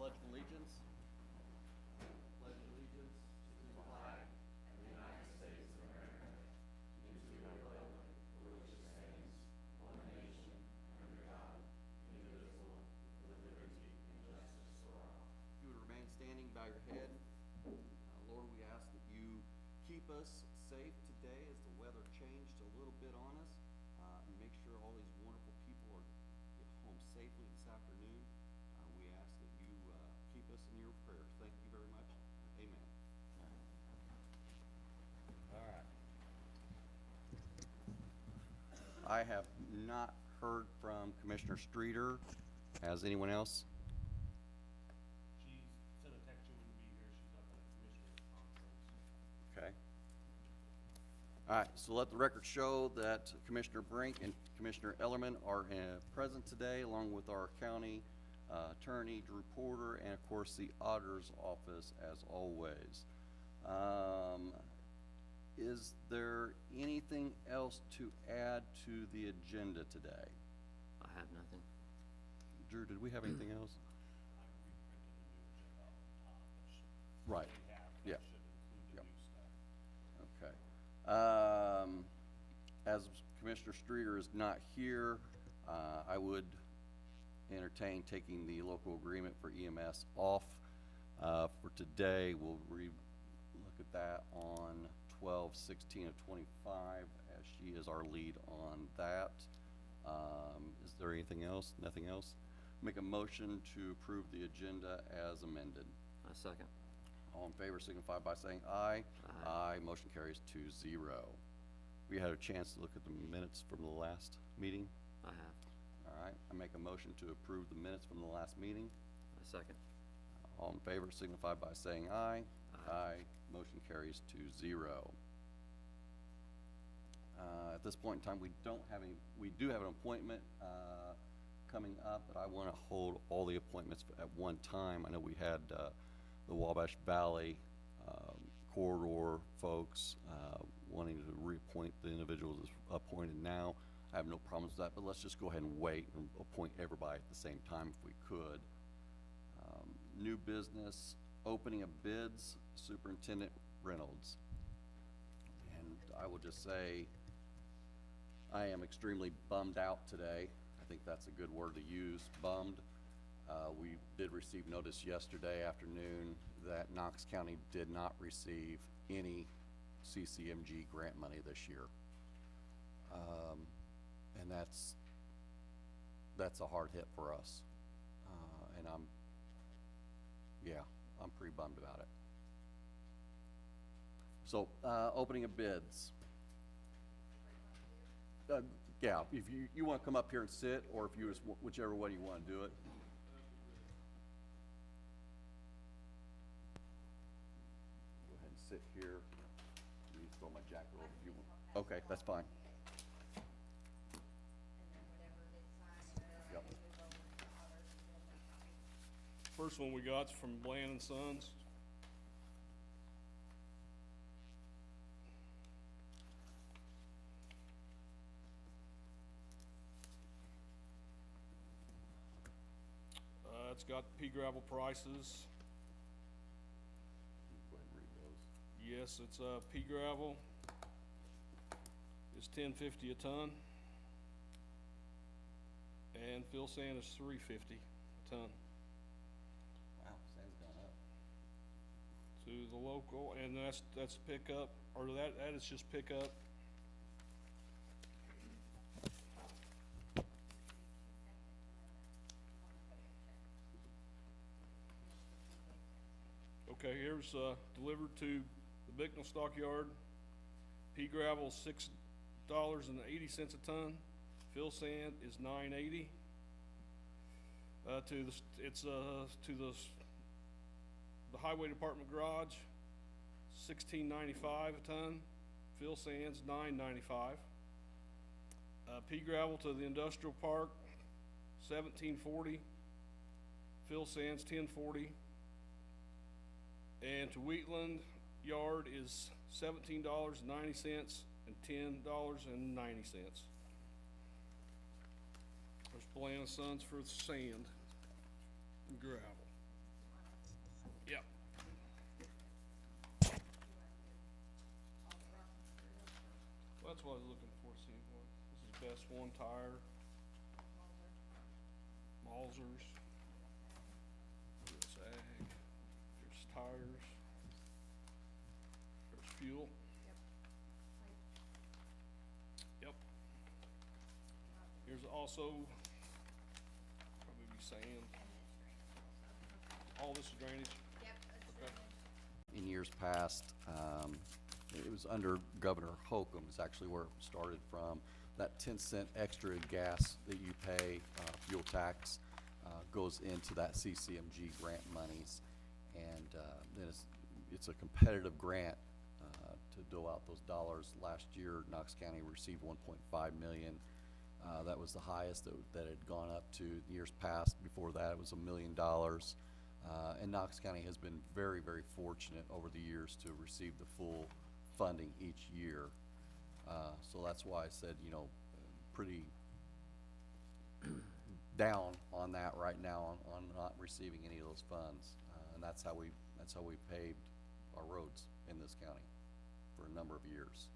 Pledge of allegiance. Pledge allegiance to the flag of the United States of America, and to the republic for which it stands, one nation, under God, indivisible, with liberty and justice for all. You would remain standing, bow your head. Lord, we ask that you keep us safe today as the weather changed a little bit on us, and make sure all these wonderful people get home safely this afternoon. We ask that you keep us in your prayers. Thank you very much. Amen. All right. I have not heard from Commissioner Streeter. Has anyone else? She said a text you wouldn't be here. She's up at a commissioner's conference. Okay. All right, so let the record show that Commissioner Brink and Commissioner Ellerman are present today, along with our county attorney, Drew Porter, and of course the auditor's office as always. Is there anything else to add to the agenda today? I have nothing. Drew, did we have anything else? I reprinted the new agenda Right. off the top, which we have, Yeah. that should include the Yep. new stuff. Okay. As Commissioner Streeter is not here, I would entertain taking the local agreement for EMS off for today. We'll look at that on 12/16 of 25, as she is our lead on that. Is there anything else? Nothing else? Make a motion to approve the agenda as amended. I second. All in favor signify by saying aye. Aye. Aye. Motion carries 2-0. We had a chance to look at the minutes from the last meeting. I have. All right, I make a motion to approve the minutes from the last meeting. I second. All in favor signify by saying aye. Aye. Aye. Motion carries 2-0. At this point in time, we do have an appointment coming up, but I want to hold all the appointments at one time. I know we had the Wabash Valley corridor folks wanting to reappoint the individuals that's appointed now. I have no problems with that, but let's just go ahead and wait and appoint everybody at the same time if we could. New business, opening of bids, Superintendent Reynolds. And I will just say, I am extremely bummed out today. I think that's a good word to use, bummed. We did receive notice yesterday afternoon that Knox County did not receive any CCMG grant money this year. And that's a hard hit for us. And I'm pretty bummed about it. So, opening of bids. Yeah, if you want to come up here and sit, or if you just, whichever way you want to do it. Go ahead and sit here. Let me throw my jacket over if you want. Okay, that's fine. Yep. First one we got's from Bland and Sons. It's got pea gravel prices. Go ahead and read those. Yes, it's pea gravel is $10.50 a ton, and fill sand is $3.50 a ton. Wow, sand's gone up. To the local, and that's pickup, or that is just pickup. Okay, here's delivered to the Bicknell Stockyard. Pea gravel is $6.80 a ton. Fill sand is $9.80. To the Highway Department garage, $16.95 a ton. Fill sands $9.95. Pea gravel to the industrial park, $17.40. Fill sands $10.40. And to Wheatland Yard is $17.90 and $10.90. There's Bland & Sons for the sand and gravel. That's what I was looking for, see what, this is Best One Tire, Malzers. Here's ag, here's tires, there's fuel. Yep. Here's also, probably be sand. All this is drainage. Yep, that's Okay. drainage. In years past, it was under Governor Holcomb is actually where it started from. That 10-cent extra gas that you pay, fuel tax, goes into that CCMG grant monies. And then it's a competitive grant to dole out those dollars. Last year, Knox County received 1.5 million. That was the highest that had gone up to years past. Before that, it was $1 million. And Knox County has been very, very fortunate over the years to receive the full funding each year. So that's why I said, you know, pretty down on that right now on not receiving any of those funds. And that's how we paved our roads in this county for a number of years.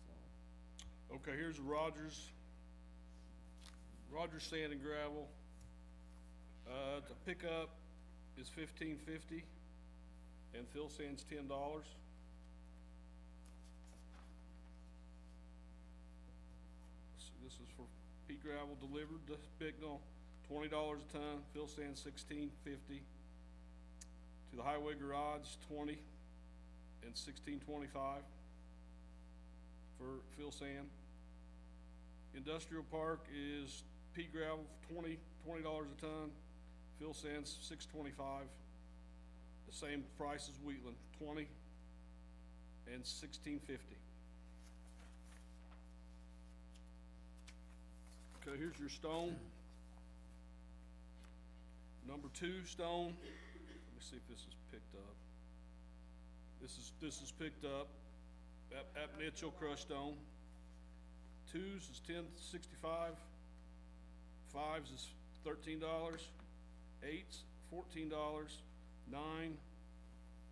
So, Okay, here's Rogers Sand and Gravel. The pickup is $15.50 and fill sand's $10. So this is for pea gravel delivered to Bicknell, $20 a ton, fill sand $16.50. To the highway garage, $20 and $16.25 for fill sand. Industrial park is pea gravel for $20 a ton, fill sand's $6.25. The same price as Wheatland, $20 and $16.50. Okay, here's your stone. Number 2 stone. Let me see if this is picked up. This is picked up at Mitchell crushed stone. 2s is $10.65. 5s is $13. 8s $14. 9,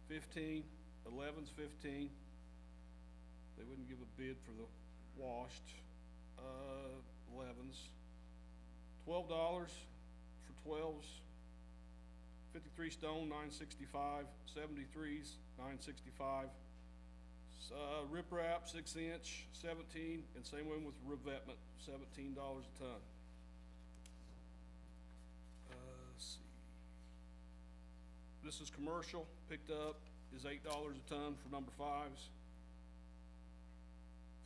15, 11's 15. They wouldn't give a bid for the washed. 11's $12 for 12's. 53 stone, $9.65. 73's $9.65. Riprap 6-inch, 17, and same one with revetment, $17 a ton. Let's see. This is commercial, picked up, is $8 a ton for number 5s.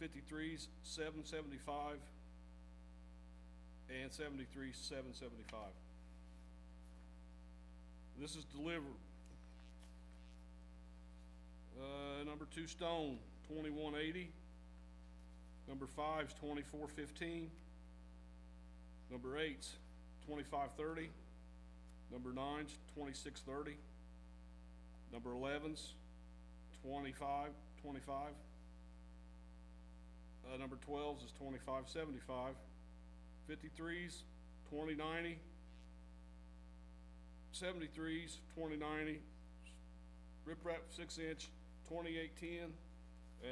53's $7.75, and 73's $7.75. This is delivered. Number 2 stone, $21.80. Number 5's $24.15. Number 8's $25.30. Number 9's $26.30. Number 11's $25.25. Number 12's is $25.75. 53's $20.90. 73's $20.90. Riprap 6-inch, $28.10,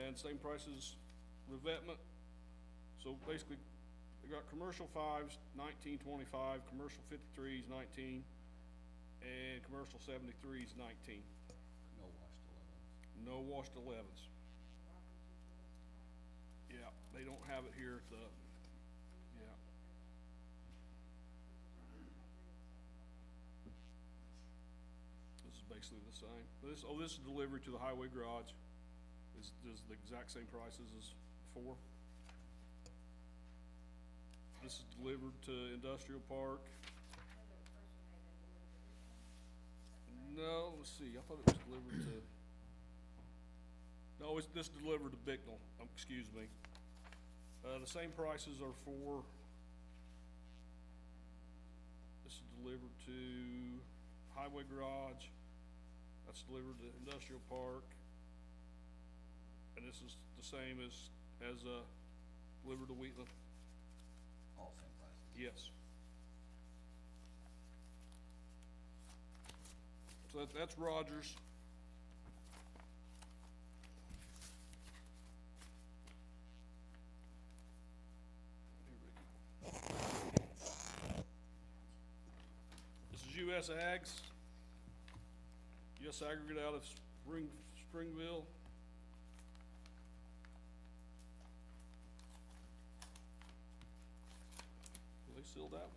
and same price as revetment. So basically, they got commercial 5's $19.25, commercial 53's $19, and commercial 73's $19. no washed 11s. No washed 11s. Yeah, they don't have it here at the, yeah. This is basically the same. This is delivery to the highway garage. This is the exact same prices as before. This is delivered to industrial park. No, let's see, I thought it was delivered to, no, this is delivered to Bicknell, excuse me. The same prices are for, this is delivered to highway garage, that's delivered to industrial park, and this is the same as delivered to Wheatland. All same prices. Yes. So that's Rogers. US Ags, US Aggregate out of Springville. Well, they sealed that one.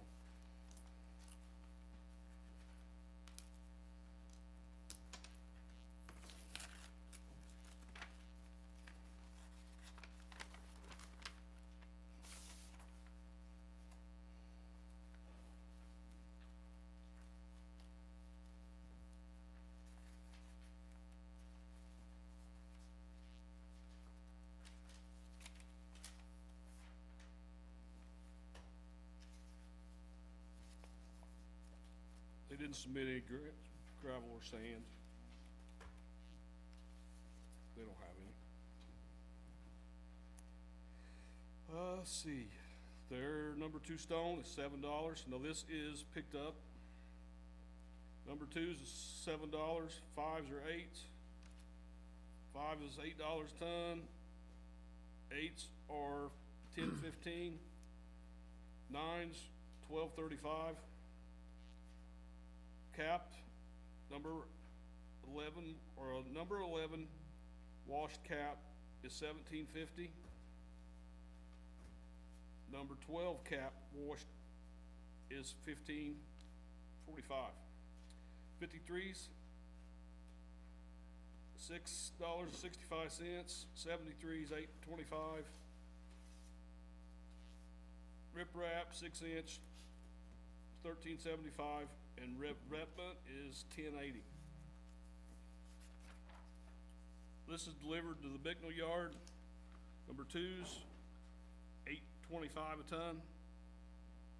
They didn't submit any gravel or sand. They don't have any. Let's see, their number 2 stone is $7. Now this is picked up. Number 2s is $7, 5s are 8. 5 is $8 a ton. 8s are $10.15. 9s $12.35. Capped, number 11 washed cap is $17.50. Number 12 cap washed is $15.45. 53s, $6.65. 73s, $8.25. Riprap 6-inch, $13.75. And revetment is $10.80. This is delivered to the Bicknell yard. Number 2s, $8.25 a ton.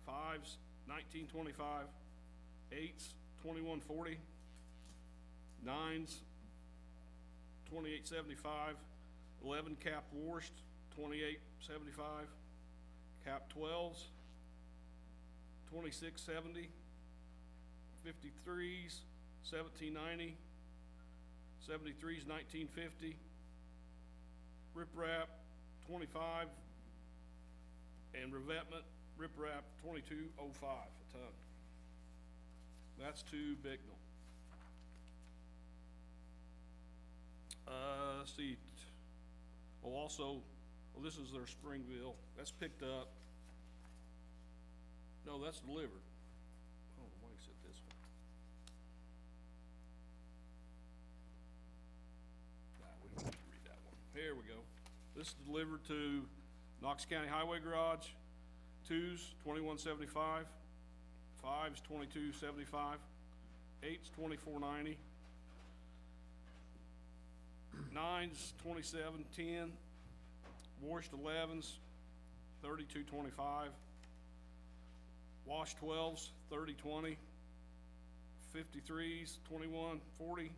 5s, $19.25. 8s, $21.40. 9s, $28.75. 11 cap washed, $28.75. Cap 12s, $26.70. 53s, $17.90. 73s, $19.50. Riprap, $25. And revetment, riprap, $22.05 a ton. That's to Bicknell. Let's see. Oh, also, well, this is their Springville. That's picked up. No, that's delivered. Oh, why is it this one? Nah, we don't need to read that one. Here we go. This is delivered to Knox County Highway Garage. 2s, $21.75. 5s, $22.75. 8s, $24.90. 9s, $27.10. Washed 11s, $32.25. Wash 12s, $30.20. 53s, $21.40.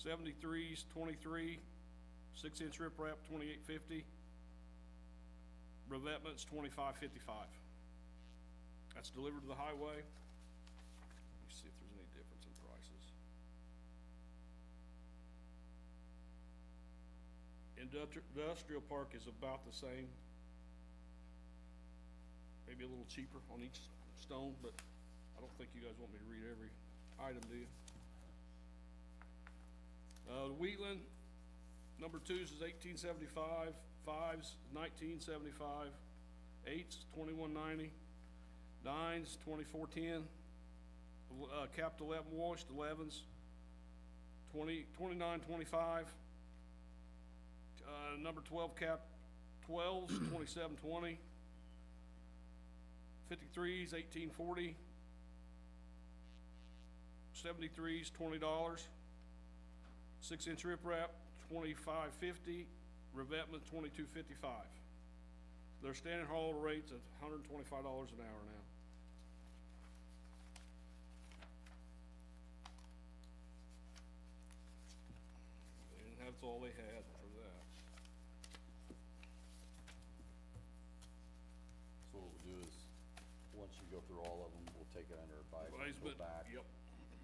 73s, $23. 6-inch riprap, $28.50. Revetment's $25.55. That's delivered to the highway. Let me see if there's any difference in prices. Industrial park is about the same. Maybe a little cheaper on each stone, but I don't think you guys want me to read every item, do you? Wheatland, number 2s is $18.75, 5s $19.75, 8s $21.90, 9s $24.10, capped 11 washed 11s $29.25, number 12 cap 12s $27.20, 53s $18.40, 73s $20, 6-inch riprap $25.50, revetment $22.55. Their standard haul rates at $125 an hour now. And that's all they had for that. So what we'll do is, once you go through all of them, we'll take it under advisement, go Advisement, back, yep.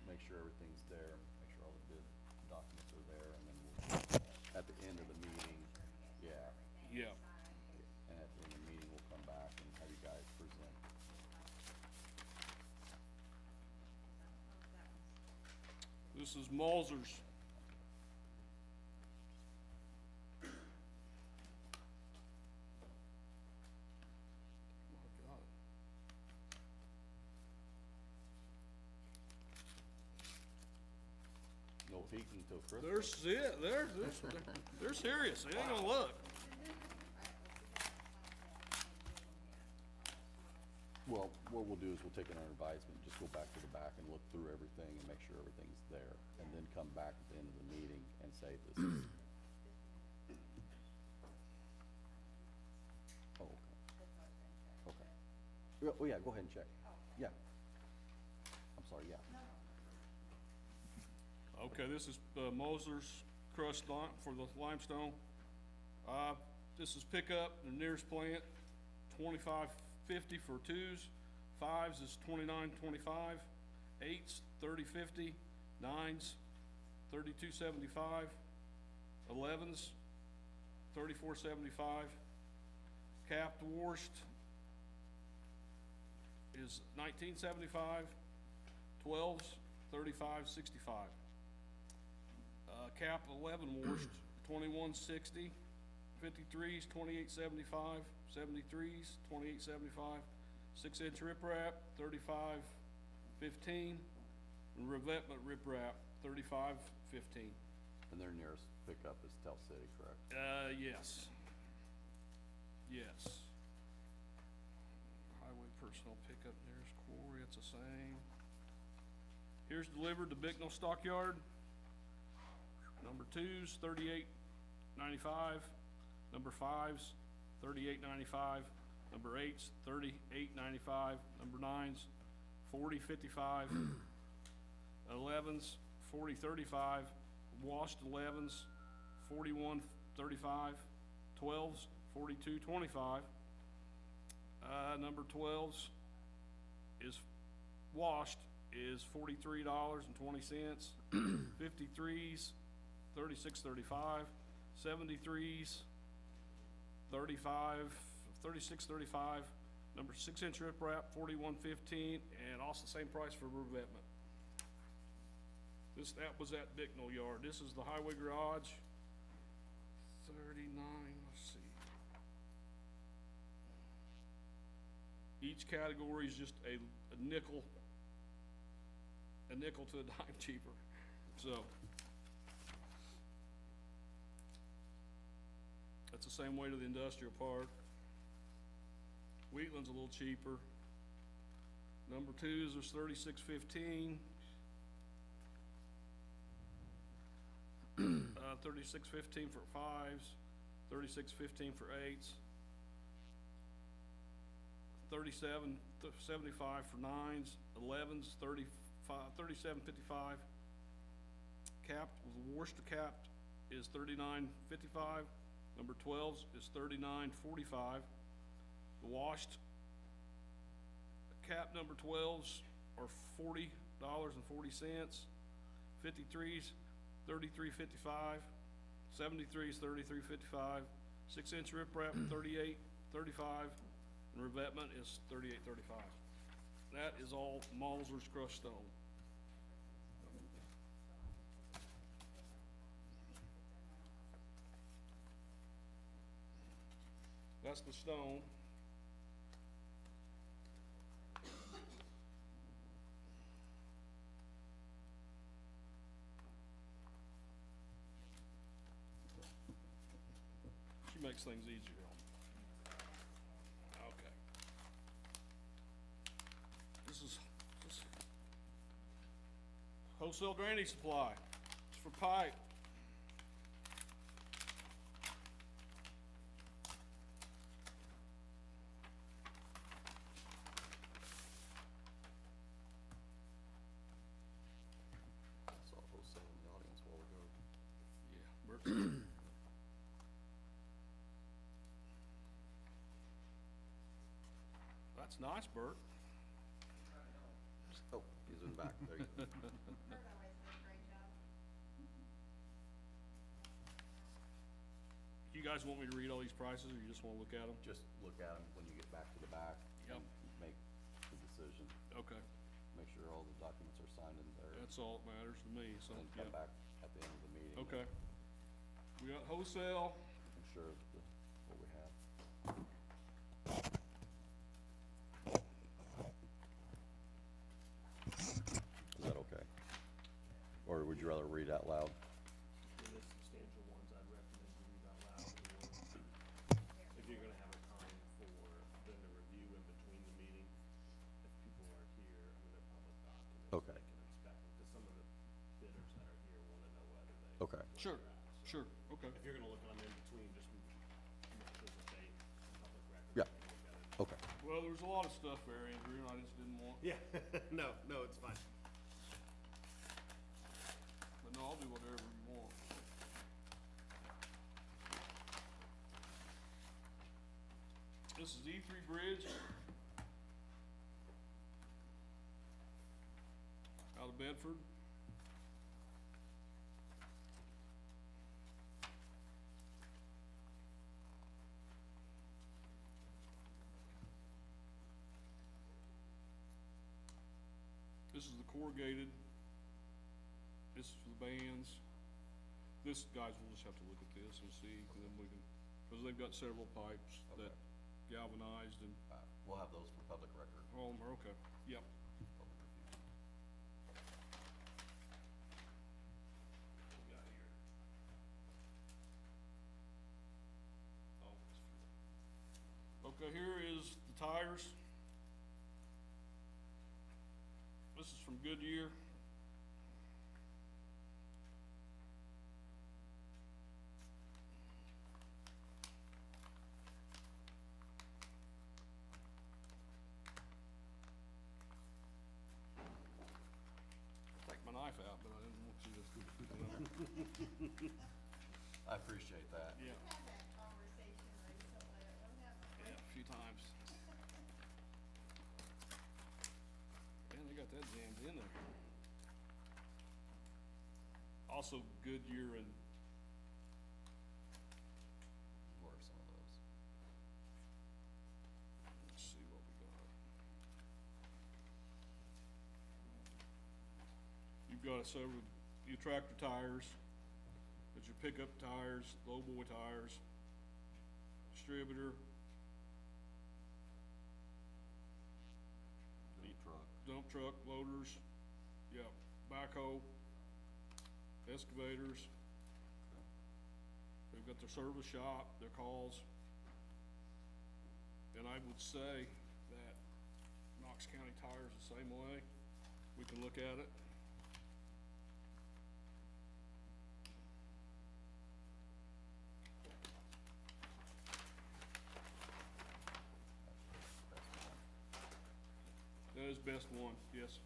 make sure everything's there, make sure all the bid documents are there, and then we'll, at the end of the meeting, yeah, Yeah. and at the end of the meeting, we'll come back and have you guys present. This is Mauser's. My God. No heating until Christmas. They're serious, they ain't gonna look. Well, what we'll do is we'll take it under advisement, just go back to the back and look through everything and make sure everything's there, and then come back at the end of the meeting and say this is. Oh, okay. Okay. Oh, yeah, go ahead and check. Yeah. I'm sorry, yeah. Okay, this is Moser's crushed for the limestone. This is pickup, the nearest plant, $25.50 for 2s, 5s is $29.25, 8s $30.50, 9s $32.75, 11s $34.75. Capped washed is $19.75, 12s $35.65. Cap 11 washed, $21.60, 53s, $28.75, 73s, $28.75, 6-inch riprap, $35.15, and revetment riprap, $35.15. And their nearest pickup is Tell City, correct? Yes. Yes. Highway personnel pickup nearest quarry, it's the same. Here's delivered to Bicknell Stockyard. Number 2's $38.95, number 5's $38.95, number 8's $38.95, number 9's $40.55, 11's $40.35, washed 11's $41.35, 12's $42.25. Number 12's is washed is $43.20, 53's $36.35, 73's $36.35, number 6-inch riprap $41.15, and also same price for revetment. That was at Bicknell Yard. This is the highway garage. 39. Let's see. Each category is just a nickel to a dime cheaper. So that's the same way to the industrial park. Wheatland's a little cheaper. Number 2's is $36.15. $36.15 for 5's, $36.15 for 8's, $37.75 for 9's, 11's $37.55. Capped with Worcester capped is $39.55. Number 12's is $39.45. The washed cap number 12's are $40.40. 53's $33.55. 73's $33.55. 6-inch riprap $38.35. And revetment is $38.35. That is all Mauser's crushed stone. That's the stone. She makes things easier on me. Okay. This is wholesale drainage supply. It's for pipe. Saw wholesale in the audience a while ago. Yeah, Bert. That's nice, Bert. Oh, he's in the back, there you go. You guys want me to read all these prices, or you just wanna look at them? Just look at them when you get back to the back. Yep. and Make the decision, Okay. make sure sure all the documents are signed in there, That's all that matters to me, so, and then come yeah. back at the end of the meeting. Okay. We got wholesale, Ensure what we have. Is that okay? Or would you rather read out loud? For the substantial ones, I'd recommend you read out loud, or if you're gonna have a time for them to review in between the meeting, if people are here, I mean, they're public documents. Okay. They can inspect them, cause some of the bidders that are here wanna know whether they. Okay. where sure, they're at. So sure, okay, If you're gonna look at them in between, just make sure that they, public record. Yeah. you can look at it. Okay. well, there was a lot of stuff there, Andrew, and I just didn't want, Yeah, no, it's fine. but no, I'll do whatever you want. This is E3 Bridge. Out of Bedford. This is the corrugated. This is for the bands. This, guys, we'll just have to look at this and see, and then we can, because they've got several pipes that Okay. galvanized and, We'll have those for public record. all of them are okay, yep. Public review. What we got here? Oh, it's for- Okay, here is the tires. This is from Goodyear. Take my knife out, but I didn't want you to, I appreciate that. yeah, Had that conversation recently, yeah, a few times. Man, they got that jammed in there. Also Goodyear and, What are some of those? let's see what we got. You've got several, your tractor tires, but your pickup tires, low boy tires, distributor, Dump truck. dump truck, loaders, yeah, backhoe, excavators. They've got their service shop, their calls. And I would say that Knox County Tire is the same way. We can look at it. That is best one, yes.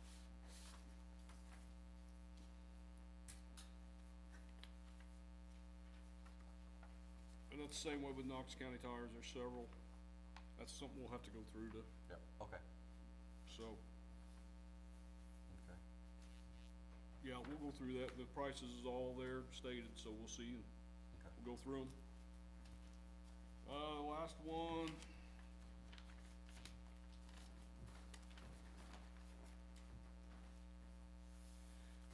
And that's the same way with Knox County Tires, there's several. That's something we'll have to go through to, Yep, okay, so, okay. yeah, we'll go through that. The prices is all there stated, so we'll see and Okay. we'll go through them. Last one.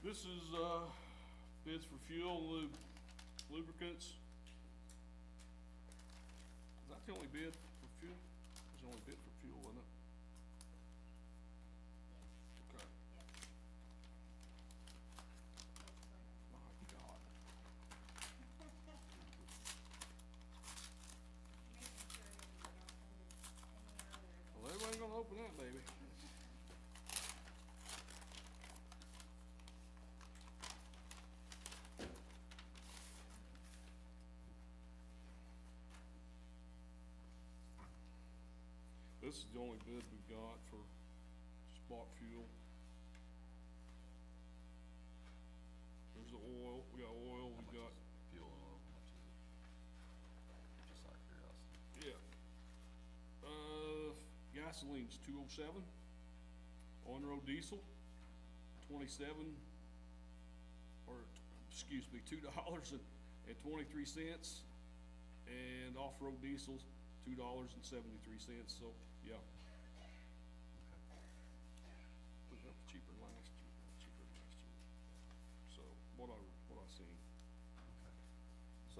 This is, bids for fuel and lubricants. Is that the only bid for fuel? There's the only bid for fuel, wasn't it? Okay. My God. Well, everybody gonna open that, baby. This is the only bid we got for spot fuel. There's the oil, we got oil, How we much got, is fuel and oil? How much is it? Just out of curiosity. yeah. Gasoline's 207. On-road diesel, 27, or, excuse me, $2.23. And off-road diesel's $2.73, so, yeah. Okay. Put it up cheaper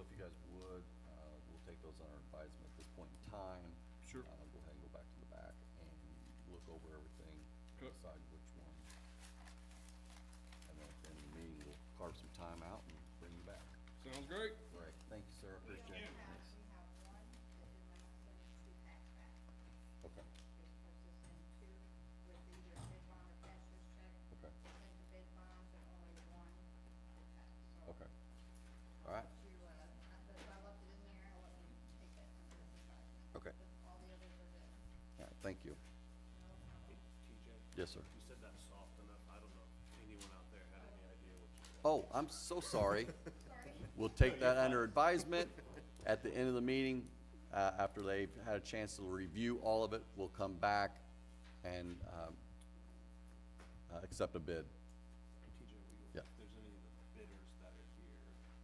so if you guys would, we'll take those under advisement at this point in time. Sure. Go ahead and go back to the back and look over everything, Okay. decide which one. And then at the end of the meeting, we'll carve some time out and bring you back. Sounds great. Great, thank you, sir, We appreciate it. have one that did not send two packs back. Okay, It puts us in two with either bid bond or cashier's check. okay, They sent the bid bonds and only one check, so. okay. All right, You, I left it in there, I'll let you take that under advisement. okay, But all the others are good. all right, thank you. No problem. TJ, Yes, sir. you said that soft enough, I don't know if anyone out there had any idea what you said. Oh, I'm so sorry. Sorry. We'll take that under advisement. At the end of the meeting, after they've had a chance to review all of it, we'll come back and, accept a bid. TJ, Yeah. if there's any of the bidders that are here,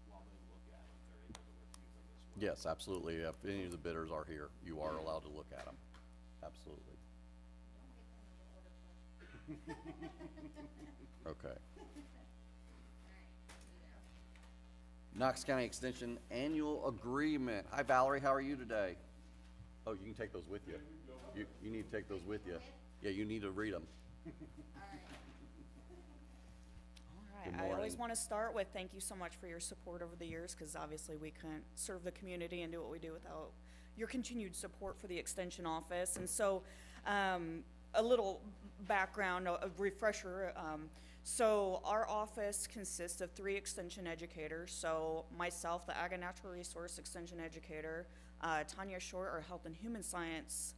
while they look at them, they're able to review them as well. Yes, absolutely. If any of the bidders are here, you are allowed to look at them. Absolutely. Don't get them in the order first. Okay. All right, yeah. Knox County Extension Annual Agreement. Hi Valerie, how are you today? Oh, you can take those with you. You need to take those with you. Yeah, you need to read them. All Good right, I always morning. want to start with thank you so much for your support over the years, because obviously we couldn't serve the community and do what we do without your continued support for the Extension Office. And so, a little background, a refresher. So our office consists of 3 Extension educators. So myself, the Ag and Natural Resource Extension educator, Tanya Short, our Health and Human Science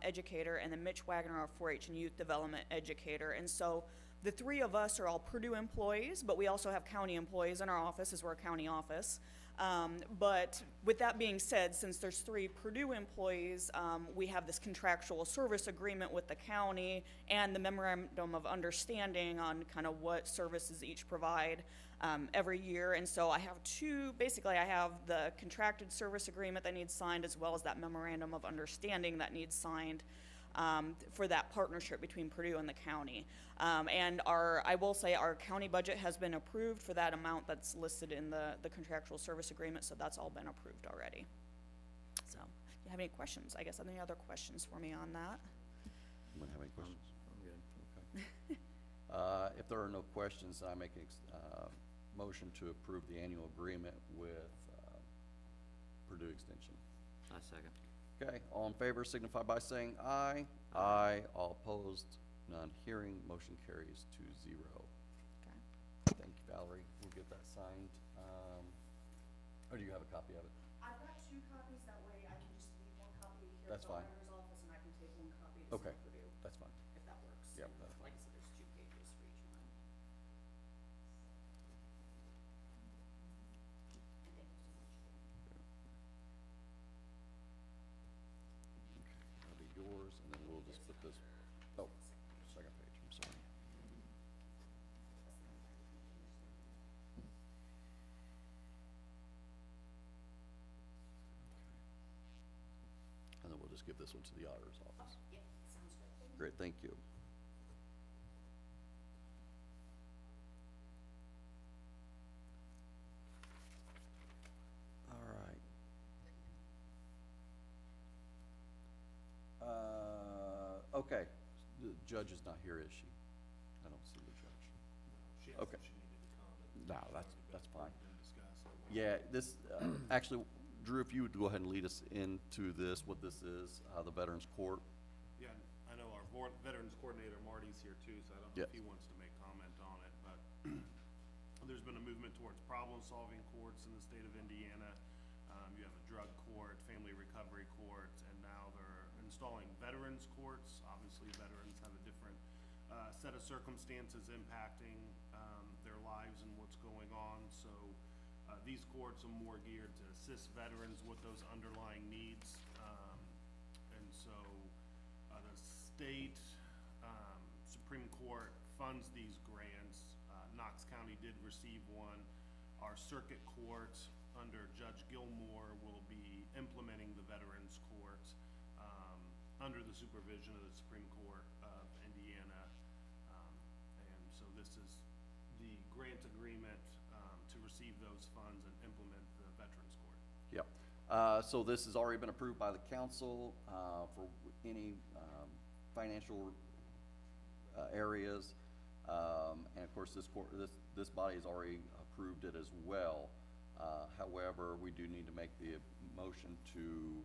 educator, and then Mitch Wagner, our 4-H and Youth Development educator. And so the 3 of us are all Purdue employees, but we also have county employees in our office, as we're a county office. But with that being said, since there's 3 Purdue employees, we have this contractual service agreement with the county and the memorandum of understanding on kind of what services each provide every year. And so I have 2, basically I have the contracted service agreement that needs signed, as well as that memorandum of understanding that needs signed for that partnership between Purdue and the county. And I will say our county budget has been approved for that amount that's listed in the contractual service agreement, so that's all been approved already. So, do you have any questions? I guess, any other questions for me on that? Anyone have any questions? I'm good. Okay. If there are no questions, I make a motion to approve the annual agreement with Purdue Extension. I second. Okay, all in favor signify by saying aye. Aye. All opposed, none. Hearing, motion carries 2-0. Okay. Thank you, Valerie. We'll get that signed. Or do you have a copy of it? I've got 2 copies, that way I can just leave 1 copy here That's at the fine. auditor's office, and I can take 1 copy to Okay, Purdue, that's fine. if that works. Yep, And that's like I said, there's 2 pages for each one. And thank you so much. Okay, that'll be yours, and then we'll just put this, oh, second page, I'm sorry. And then we'll just give this one to the auditor's office. Yeah, sounds good. Great, thank you. All right. Okay, the judge is not here, is she? I don't see the judge. She asked Okay. if she needed to comment. No, It's already that's been fine. approved and discussed, so- Yeah, this, actually, Drew, if you would go ahead and lead us into this, what this is, the Veterans Court. Yeah, I know our Veterans Coordinator Marty's here too, so I don't know Yeah. if he wants to make comment on it, but there's been a movement towards problem-solving courts in the state of Indiana. You have a drug court, family recovery court, and now they're installing veterans courts. Obviously, veterans have a different, set of circumstances impacting, their lives and what's going on, so, these courts are more geared to assist veterans with those underlying needs. And so, the state, Supreme Court funds these grants. Knox County did receive one. Our circuit court, under Judge Gilmore, will be implementing the Veterans Court, under the supervision of the Supreme Court of Indiana. And so this is the grant agreement, to receive those funds and implement the Veterans Court. Yep. So this has already been approved by the council, for any, financial, areas. And of course, this body has already approved it as well. However, we do need to make the motion to,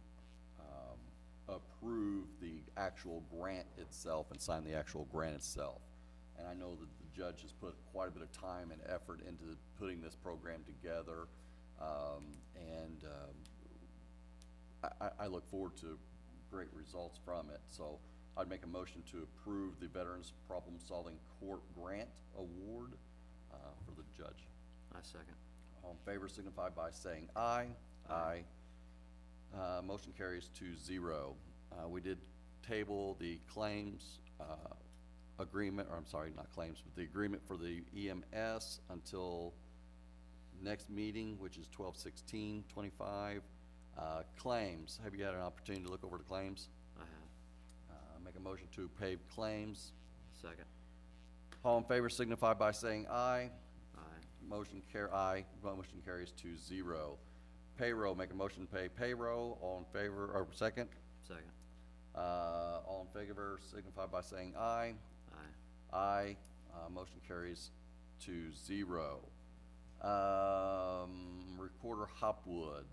approve the actual grant itself and sign the actual grant itself. And I know that the judge has put quite a bit of time and effort into putting this program together. I look forward to great results from it. So I'd make a motion to approve the Veterans Problem Solving Court Grant Award, for the judge. I second. All in favor signify by saying aye. Aye. Motion carries 2-0. We did table the claims, agreement, or I'm sorry, not claims, but the agreement for the EMS until next meeting, which is 12/16/25. Claims, have you had an opportunity to look over the claims? I have. Make a motion to pay claims. Second. All in favor signify by saying aye. Aye. Motion carries 2-0. Payroll, make a motion to pay payroll. All in favor, or second? Second. All in favor signify by saying aye. Aye. Aye. Motion carries 2-0. Recorder Hopwood.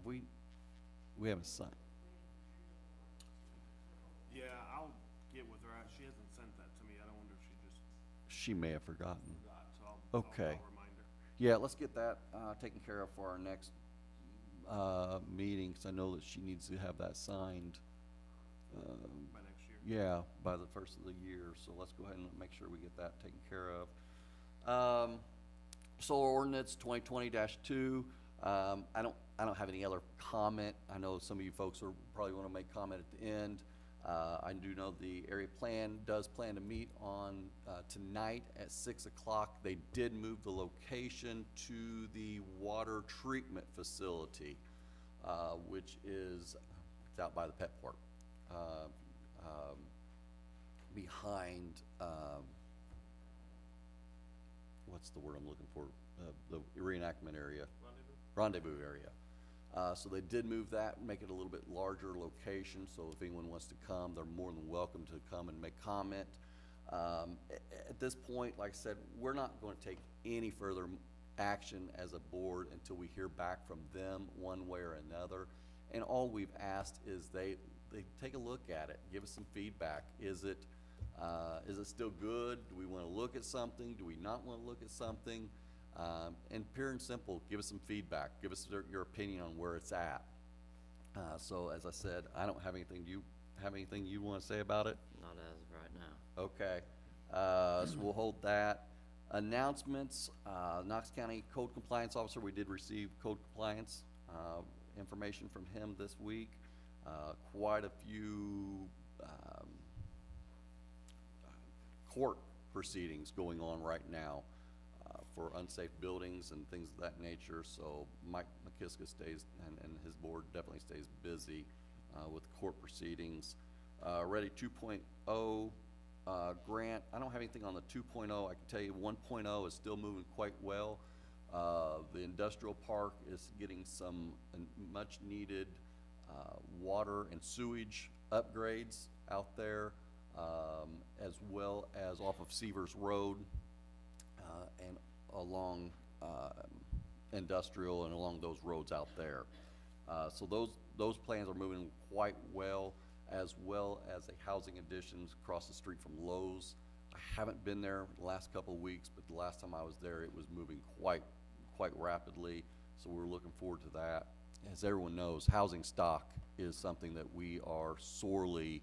We haven't signed. Yeah, I'll get with her. She hasn't sent that to me. I don't wonder if she just She may have forgotten. forgot, so I'll Okay. remind her. Yeah, let's get that, taken care of for our next, meeting, 'cause I know that she needs to have that signed. By next year. Yeah, by the first of the year, so let's go ahead and make sure we get that taken care of. Solar ordinance 2020-2, I don't have any other comment. I know some of you folks are probably wanna make comment at the end. I do know the area plan does plan to meet on, tonight at 6 o'clock. They did move the location to the water treatment facility, which is, it's out by the pet park. Behind, what's the word I'm looking for? The reenactment area. Rendezvous area. So they did move that, make it a little bit larger location, so if anyone wants to come, they're more than welcome to come and make comment. At this point, like I said, we're not gonna take any further action as a board until we hear back from them one way or another. And all we've asked is they take a look at it, give us some feedback. Is it still good? Do we wanna look at something? Do we not wanna look at something? And pure and simple, give us some feedback. Give us your opinion on where it's at. So as I said, I don't have anything. Do you have anything you want to say about it? Not as of right now. Okay. So we'll hold that. Announcements, Knox County Code Compliance Officer, we did receive code compliance information from him this week. Quite a few court proceedings going on right now for unsafe buildings and things of that nature. So Mike McKiska stays, and his board definitely stays busy with court proceedings. Ready 2.0 grant. I don't have anything on the 2.0. I can tell you 1.0 is still moving quite well. The industrial park is getting some much needed water and sewage upgrades out there, as well as off of Severs Road and along industrial and along those roads out there. So those plans are moving quite well as a housing additions across the street from Lowe's. I haven't been there the last couple of weeks, but the last time I was there, it was moving quite rapidly. So we're looking forward to that. As everyone knows, housing stock is something that we are sorely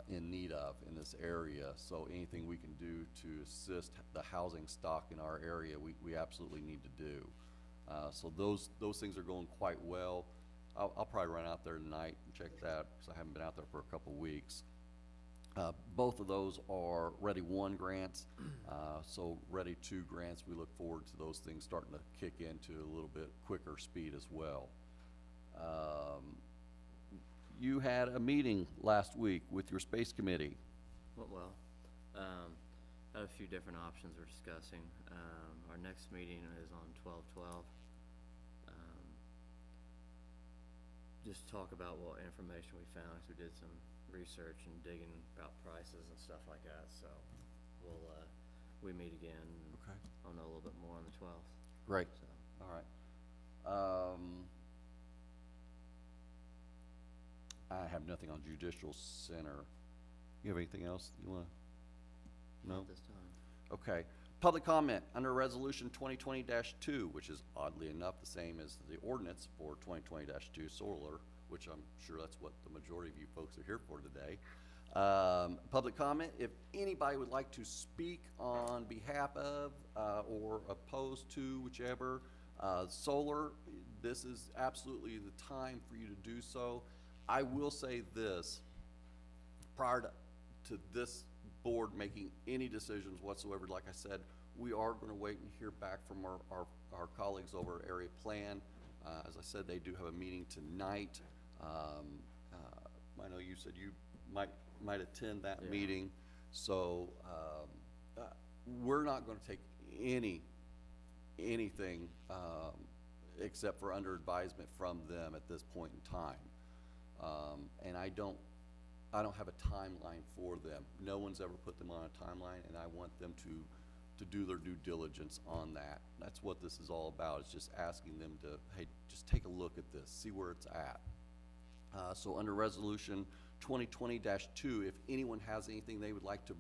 in need of in this area. So anything we can do to assist the housing stock in our area, we absolutely need to do. So those things are going quite well. I'll probably run out there tonight and check that, because I haven't been out there for a couple weeks. Both of those are Ready 1 grants. So Ready 2 grants, we look forward to those things starting to kick into a little bit quicker speed as well. You had a meeting last week with your space committee. Well, had a few different options we're discussing. Our next meeting is on 12/12. just talk about what information we found, 'cause we did some research and digging about prices and stuff like that, so we'll, we meet again. Okay. I'll know a little bit more on the 12th, Great, so. all right. I have nothing on judicial center. You have anything else you wanna? No? Not this time. Okay. Public comment under resolution 2020-2, which is oddly enough the same as the ordinance for 2020-2 solar, which I'm sure that's what the majority of you folks are here for today. Public comment, if anybody would like to speak on behalf of, or opposed to whichever, solar, this is absolutely the time for you to do so. I will say this, prior to this board making any decisions whatsoever, like I said, we are gonna wait and hear back from our colleagues over at Area Plan. As I said, they do have a meeting tonight. I know you said you might attend that Yeah. meeting, so, we're not gonna take anything, except for under advisement from them at this point in time. And I don't have a timeline for them. No one's ever put them on a timeline, and I want them to do their due diligence on that. That's what this is all about, is just asking them to, hey, just take a look at this, see where it's at. So under resolution 2020-2, if anyone has anything they would like to,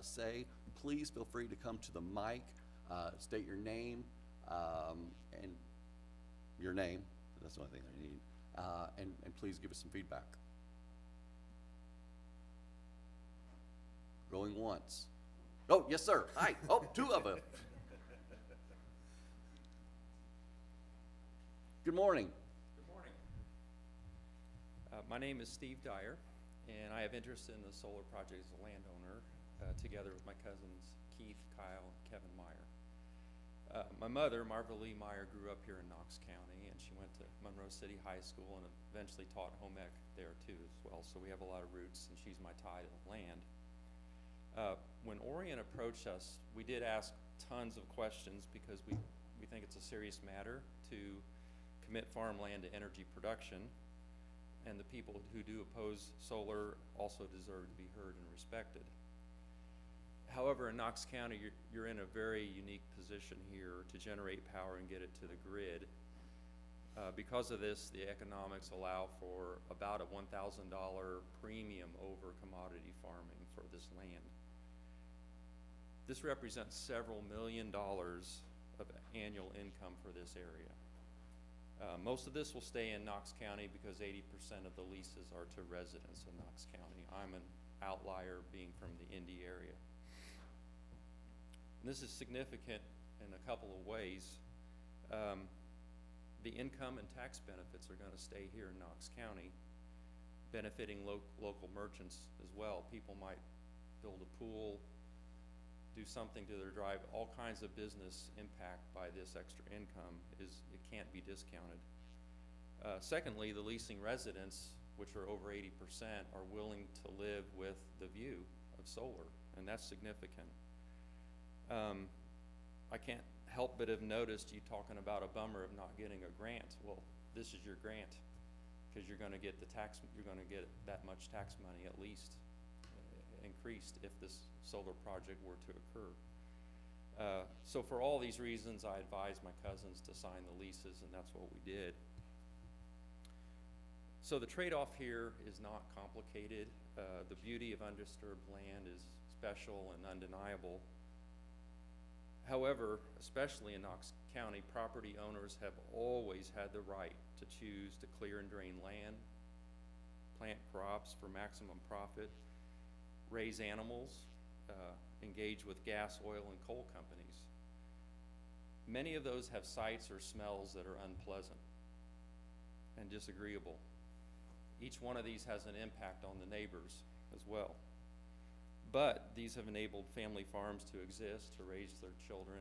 say, please feel free to come to the mic, state your name, and your name, that's the only thing I need, and please give us some feedback. Going once. Oh, yes, sir. Hi. Oh, two of them. Good morning. Good morning. My name is Steve Dyer, and I have interest in the solar project as a landowner, together with my cousins Keith, Kyle, and Kevin Meyer. My mother, Marva Lee Meyer, grew up here in Knox County, and she went to Monroe City High School and eventually taught home ec there too as well, so we have a lot of roots, and she's my tie to the land. When Orient approached us, we did ask tons of questions because we think it's a serious matter to commit farmland to energy production, and the people who do oppose solar also deserve to be heard and respected. However, in Knox County, you're in a very unique position here to generate power and get it to the grid. Because of this, the economics allow for about a $1,000 premium over commodity farming for this land. This represents several $1 million of annual income for this area. Most of this will stay in Knox County because 80% of the leases are to residents in Knox County. I'm an outlier being from the Indy area. And this is significant in a couple of ways. The income and tax benefits are going to stay here in Knox County, benefiting local merchants as well. People might build a pool, do something to their drive. All kinds of business impact by this extra income it can't be discounted. Secondly, the leasing residents, which are over 80%, are willing to live with the view of solar, and that's significant. I can't help but have noticed you talking about a bummer of not getting a grant. Well, this is your grant, because you're going to get that much tax money at least increased if this solar project were to occur. So for all these reasons, I advised my cousins to sign the leases, and that's what we did. So the trade-off here is not complicated. The beauty of undisturbed land is special and undeniable. However, especially in Knox County, property owners have always had the right to choose to clear and drain land, plant crops for maximum profit, raise animals, engage with gas, oil, and coal companies. Many of those have sights or smells that are unpleasant and disagreeable. Each one of these has an impact on the neighbors as well. But these have enabled family farms to exist, to raise their children,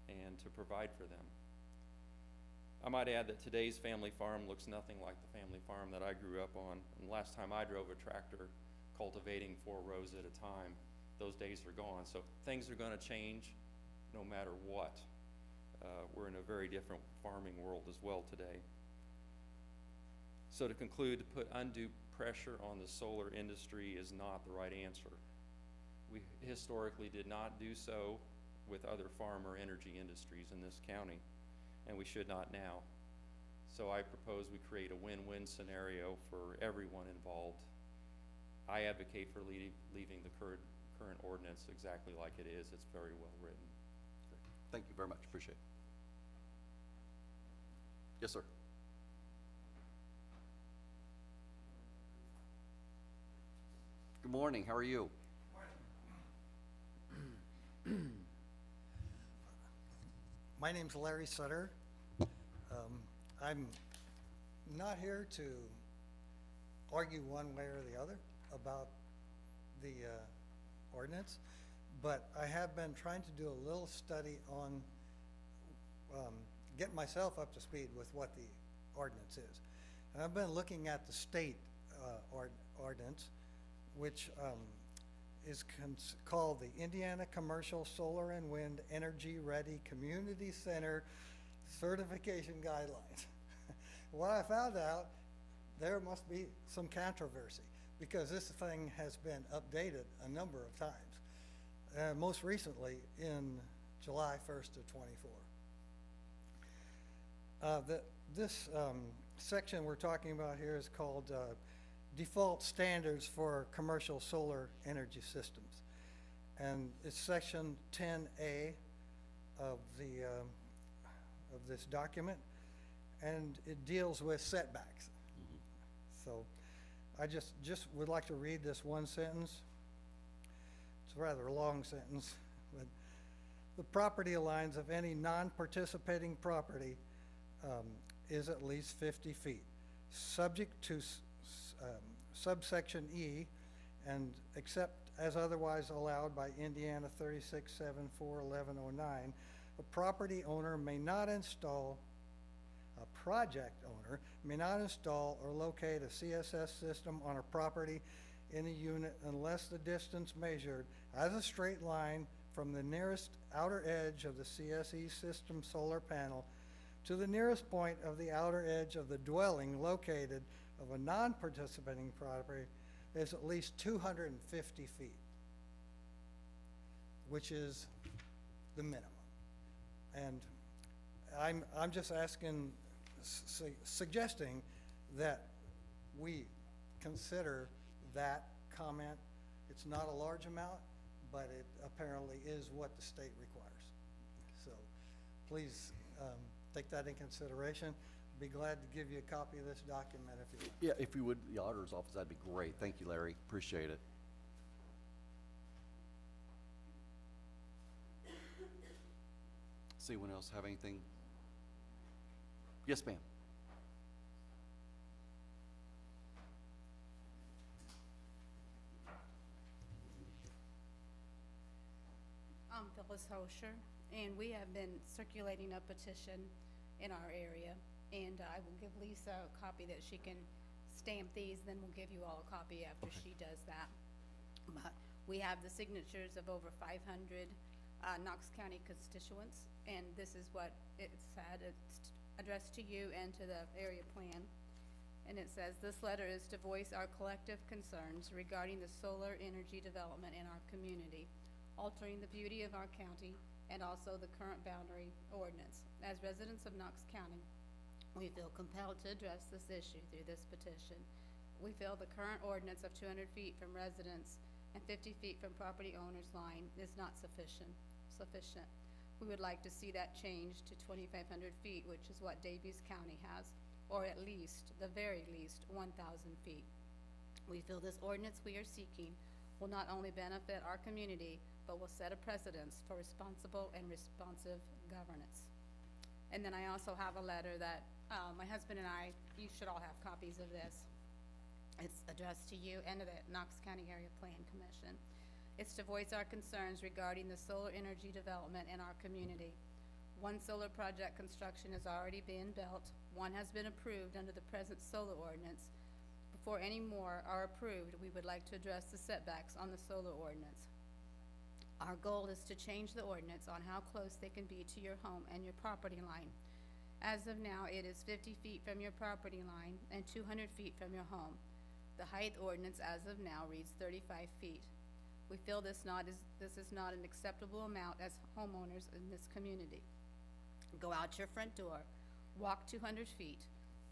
and to provide for them. I might add that today's family farm looks nothing like the family farm that I grew up on. And last time I drove a tractor cultivating 4 rows at a time, those days are gone. So things are going to change no matter what. We're in a very different farming world as well today. So to conclude, to put undue pressure on the solar industry is not the right answer. We historically did not do so with other farm or energy industries in this county, and we should not now. So I propose we create a win-win scenario for everyone involved. I advocate for leaving the current ordinance exactly like it is. It's very well written. Thank you very much, appreciate it. Yes, sir. Good morning, how are you? My name's Larry Sutter. I'm not here to argue one way or the other about the ordinance, but I have been trying to do a little study on getting myself up to speed with what the ordinance is. And I've been looking at the state ordinance, which is called the Indiana Commercial Solar and Wind Energy Ready Community Center Certification Guidelines. What I found out, there must be some controversy because this thing has been updated a number of times. Most recently in July 1st of 24. This section we're talking about here is called Default Standards for Commercial Solar Energy Systems. And it's section 10A of this document, and it deals with setbacks. So I just would like to read this one sentence. It's a rather long sentence, but the property lines of any non-participating property is at least 50 feet, subject to subsection E, and except as otherwise allowed by Indiana 36741109, a property owner may not install, a project owner may not install or locate a CSS system on a property in a unit unless the distance measured as a straight line from the nearest outer edge of the CSE system solar panel to the nearest point of the outer edge of the dwelling located of a non-participating property is at least 250 feet, which is the minimum. And I'm just asking, suggesting that we consider that comment. It's not a large amount, but it apparently is what the state requires. So please take that in consideration. Be glad to give you a copy of this document if you want. Yeah, if you would, the auditor's office, that'd be great. Thank you, Larry, appreciate it. See anyone else have anything? Yes, ma'am. I'm Phyllis Hosher, and we have been circulating a petition in our area, and I will give Lisa a copy that she can stamp these, then we'll give you all a copy after she does that. But we have the signatures of over 500 Knox County constituents, and this is what it said. It's addressed to you and to the area plan. And it says, this letter is to voice our collective concerns regarding the solar energy development in our community, altering the beauty of our county and also the current boundary ordinance. As residents of Knox County, we feel compelled to address this issue through this petition. We feel the current ordinance of 200 feet from residents and 50 feet from property owner's line is not sufficient. We would like to see that changed to 2,500 feet, which is what Davies County has, or at least, the very least, 1,000 feet. We feel this ordinance we are seeking will not only benefit our community, but will set a precedence for responsible and responsive governance. And then I also have a letter that my husband and I, you should all have copies of this. It's addressed to you and to the Knox County Area Plan Commission. It's to voice our concerns regarding the solar energy development in our community. One solar project construction is already being built. One has been approved under the present solar ordinance. Before any more are approved, we would like to address the setbacks on the solar ordinance. Our goal is to change the ordinance on how close they can be to your home and your property line. As of now, it is 50 feet from your property line and 200 feet from your home. The height ordinance as of now reads 35 feet. We feel this is not an acceptable amount as homeowners in this community. Go out your front door, walk 200 feet,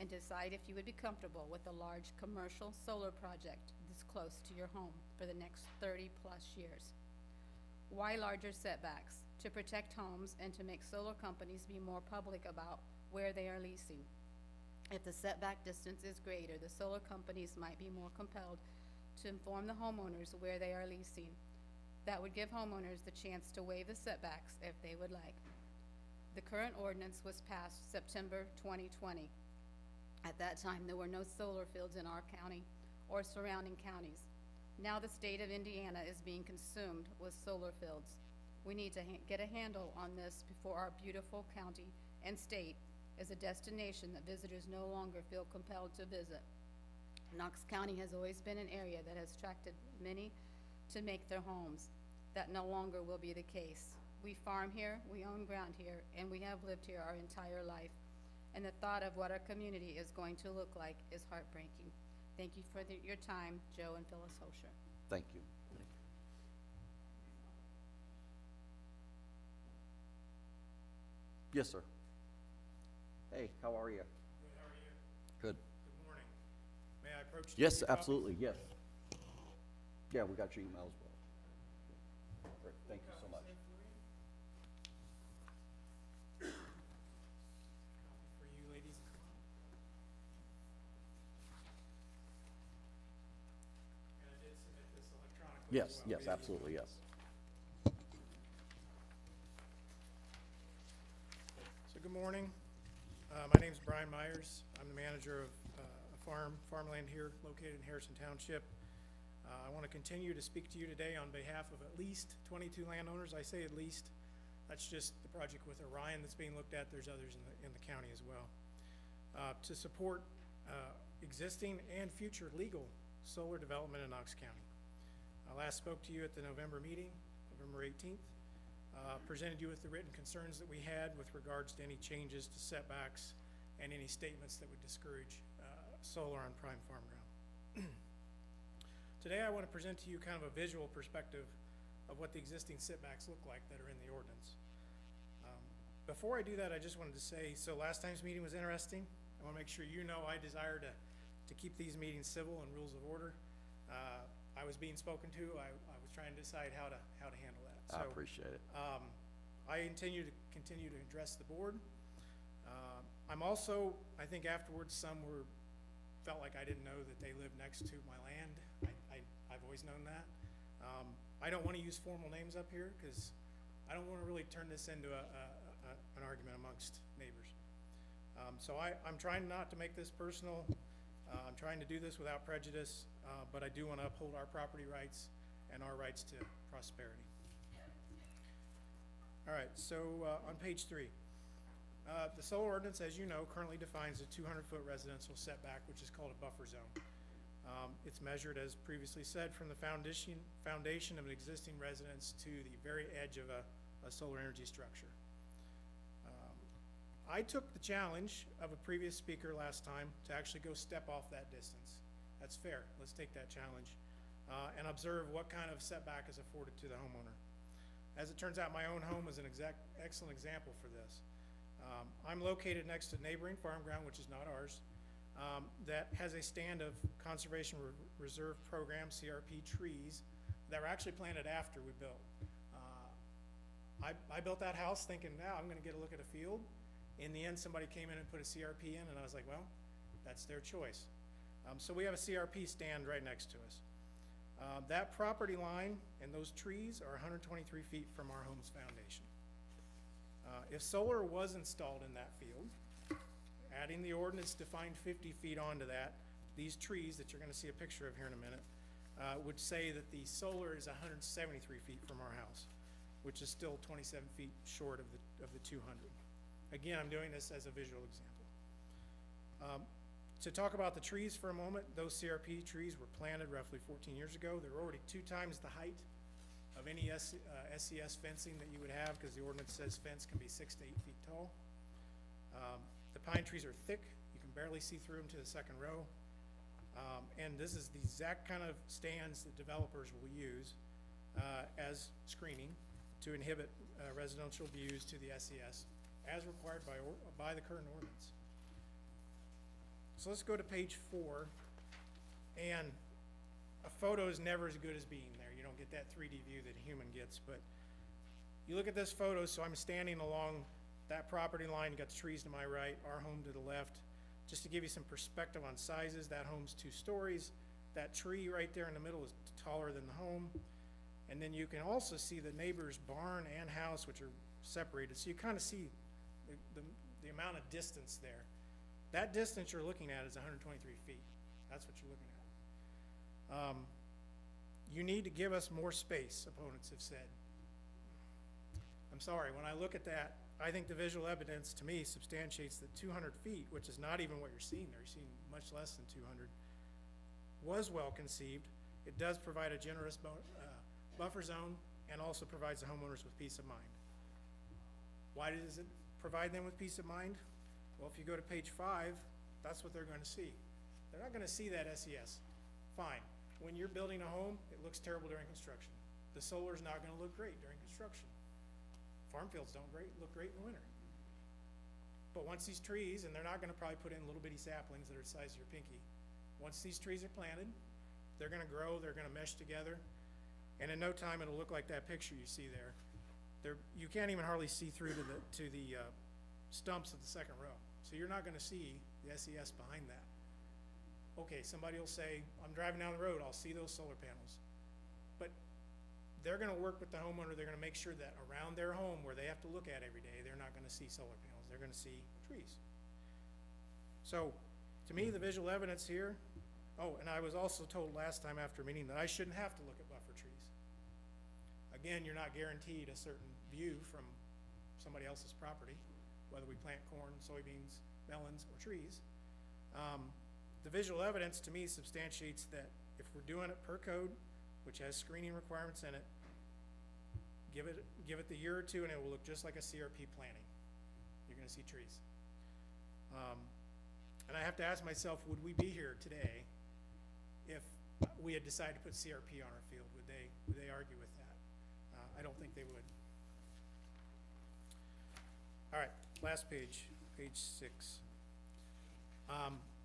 and decide if you would be comfortable with a large commercial solar project this close to your home for the next 30-plus years. Why larger setbacks? To protect homes and to make solar companies be more public about where they are leasing. If the setback distance is greater, the solar companies might be more compelled to inform the homeowners where they are leasing. That would give homeowners the chance to waive the setbacks if they would like. The current ordinance was passed September 2020. At that time, there were no solar fields in our county or surrounding counties. Now the state of Indiana is being consumed with solar fields. We need to get a handle on this before our beautiful county and state is a destination that visitors no longer feel compelled to visit. Knox County has always been an area that has attracted many to make their homes. That no longer will be the case. We farm here, we own ground here, and we have lived here our entire life. And the thought of what our community is going to look like is heartbreaking. Thank you for your time, Joe and Phyllis Hosher. Thank you. Yes, sir. Hey, how are you? Good, how are you? Good. Good morning. May I approach? you Yes, with a copy? absolutely, yes. Yeah, we got your email as well. Great, thank you so much. Copy for you ladies. And I did submit this electronically as Yes, well. yes, absolutely, yes. So good morning. My name's Brian Myers. I'm the manager of a farmland here located in Harrison Township. I want to continue to speak to you today on behalf of at least 22 landowners. I say at least. That's just the project with Orion that's being looked at. There's others in the county as well. To support existing and future legal solar development in Knox County. I last spoke to you at the November meeting, November 18th. Presented you with the written concerns that we had with regards to any changes to setbacks and any statements that would discourage solar on prime farm ground. Today I want to present to you kind of a visual perspective of what the existing setbacks look like that are in the ordinance. Before I do that, I just wanted to say, so last time's meeting was interesting. I want to make sure you know I desire to keep these meetings civil and rules of order. I was being spoken to. I was trying to decide how to handle that. I So, appreciate it. I continue to address the board. I'm also, I think afterwards, some felt like I didn't know that they lived next to my land. I've always known that. I don't want to use formal names up here because I don't want to really turn this into an argument amongst neighbors. So I'm trying not to make this personal. I'm trying to do this without prejudice, but I do want to uphold our property rights and our rights to prosperity. All right, so on page 3, the solar ordinance, as you know, currently defines a 200-foot residential setback, which is called a buffer zone. It's measured, as previously said, from the foundation of an existing residence to the very edge of a solar energy structure. I took the challenge of a previous speaker last time to actually go step off that distance. That's fair. Let's take that challenge and observe what kind of setback is afforded to the homeowner. As it turns out, my own home is an excellent example for this. I'm located next to neighboring farm ground, which is not ours, that has a stand of Conservation Reserve Program, CRP trees, that were actually planted after we built. I built that house thinking, now I'm gonna get a look at a field. In the end, somebody came in and put a CRP in, and I was like, well, that's their choice. So we have a CRP stand right next to us. That property line and those trees are 123 feet from our home's foundation. If solar was installed in that field, adding the ordinance defined 50 feet onto that, these trees that you're gonna see a picture of here in a minute, would say that the solar is 173 feet from our house, which is still 27 feet short of the 200. Again, I'm doing this as a visual example. To talk about the trees for a moment, those CRP trees were planted roughly 14 years ago. They're already 2 times the height of any SES fencing that you would have, because the ordinance says fence can be 6 to 8 feet tall. pine trees are thick. You can barely see through them to the second row. And this is the exact kind of stands that developers will use as screening to inhibit residential views to the SES as required by the current ordinance. So let's go to page 4. And a photo is never as good as being there. You don't get that 3D view that a human gets, but you look at this photo, so I'm standing along that property line, you got the trees to my right, our home to the left. Just to give you some perspective on sizes, that home's 2 stories. That tree right there in the middle is taller than the home. And then you can also see the neighbor's barn and house, which are separated. So you kind of see the amount of distance there. That distance you're looking at is 123 feet. That's what you're looking at. You need to give us more space, opponents have said. I'm sorry, when I look at that, I think the visual evidence to me substantiates that 200 feet, which is not even what you're seeing there, you're seeing much less than 200, was well conceived. It does provide a generous buffer zone and also provides the homeowners with peace of mind. Why does it provide them with peace of mind? Well, if you go to page 5, that's what they're going to see. They're not going to see that SES. Fine. When you're building a home, it looks terrible during construction. The solar's not going to look great during construction. Farm fields don't look great in the winter. But once these trees, and they're not going to probably put in little bitty saplings that are the size of your pinky. Once these trees are planted, they're going to grow, they're going to mesh together, and in no time it'll look like that picture you see there. You can't even hardly see through to the stumps of the second row. So you're not going to see the SES behind that. Okay, somebody will say, I'm driving down the road, I'll see those solar panels. But they're gonna work with the homeowner, they're gonna make sure that around their home, where they have to look at every day, they're not gonna see solar panels, they're gonna see trees. So, to me, the visual evidence here, oh, and I was also told last time after a meeting that I shouldn't have to look at buffer trees. Again, you're not guaranteed a certain view from somebody else's property, whether we plant corn, soybeans, melons, or trees. The visual evidence to me substantiates that if we're doing it per code, which has screening requirements in it, give it the year or two and it will look just like a CRP planting. You're gonna see trees. And I have to ask myself, would we be here today if we had decided to put CRP on our field? Would they argue with that? I don't think they would. All right, last page, page 6.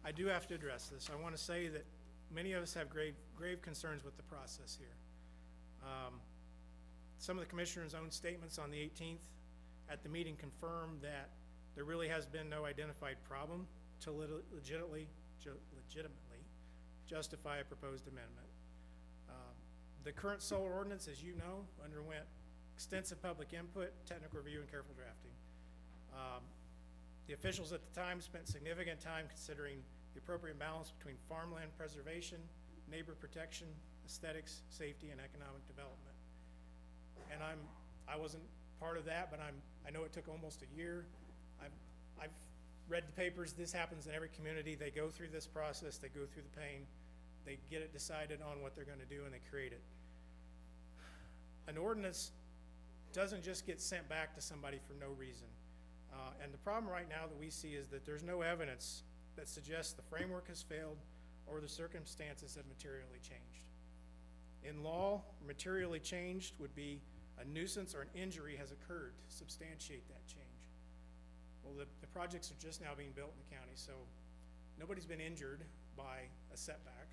I do have to address this. I want to say that many of us have grave concerns with the process here. Some of the commissioners' own statements on the 18th at the meeting confirmed that there really has been no identified problem to legitimately justify a proposed amendment. The current solar ordinance, as you know, underwent extensive public input, technical review, and careful drafting. The officials at the time spent significant time considering the appropriate balance between farmland preservation, neighbor protection, aesthetics, safety, and economic development. And I wasn't part of that, but I know it took almost a year. I've read the papers. This happens in every community. They go through this process. They go through the pain. They get it decided on what they're going to do, and they create it. An ordinance doesn't just get sent back to somebody for no reason. And the problem right now that we see is that there's no evidence that suggests the framework has failed or the circumstances have materially changed. In law, materially changed would be a nuisance or an injury has occurred to substantiate that change. Well, the projects are just now being built in the county, so nobody's been injured by a setback.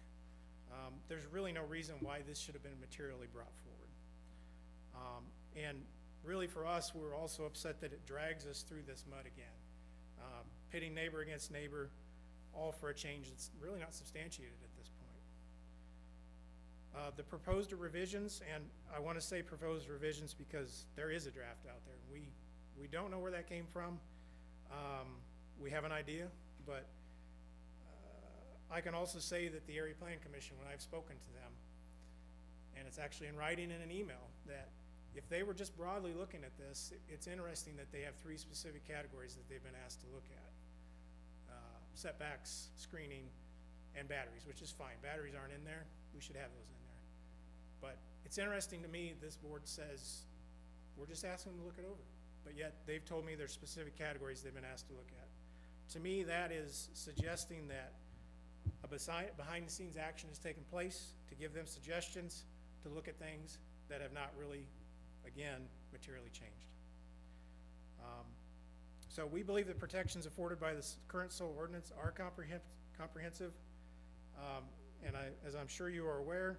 There's really no reason why this should have been materially brought forward. And really for us, we're also upset that it drags us through this mud again. Pitting neighbor against neighbor, all for a change that's really not substantiated at this point. The proposed revisions, and I want to say proposed revisions because there is a draft out there. We don't know where that came from. We have an idea, but I can also say that the Area Plan Commission, when I've spoken to them, and it's actually in writing in an email, that if they were just broadly looking at this, it's interesting that they have 3 specific categories that they've been asked to look at. Setbacks, screening, and batteries, which is fine. Batteries aren't in there. We should have those in there. But it's interesting to me, this board says, we're just asking them to look it over. But yet, they've told me there's specific categories they've been asked to look at. To me, that is suggesting that a behind-the-scenes action has taken place to give them suggestions, to look at things that have not really, again, materially changed. So we believe the protections afforded by this current solar ordinance are comprehensive. As I'm sure you are aware,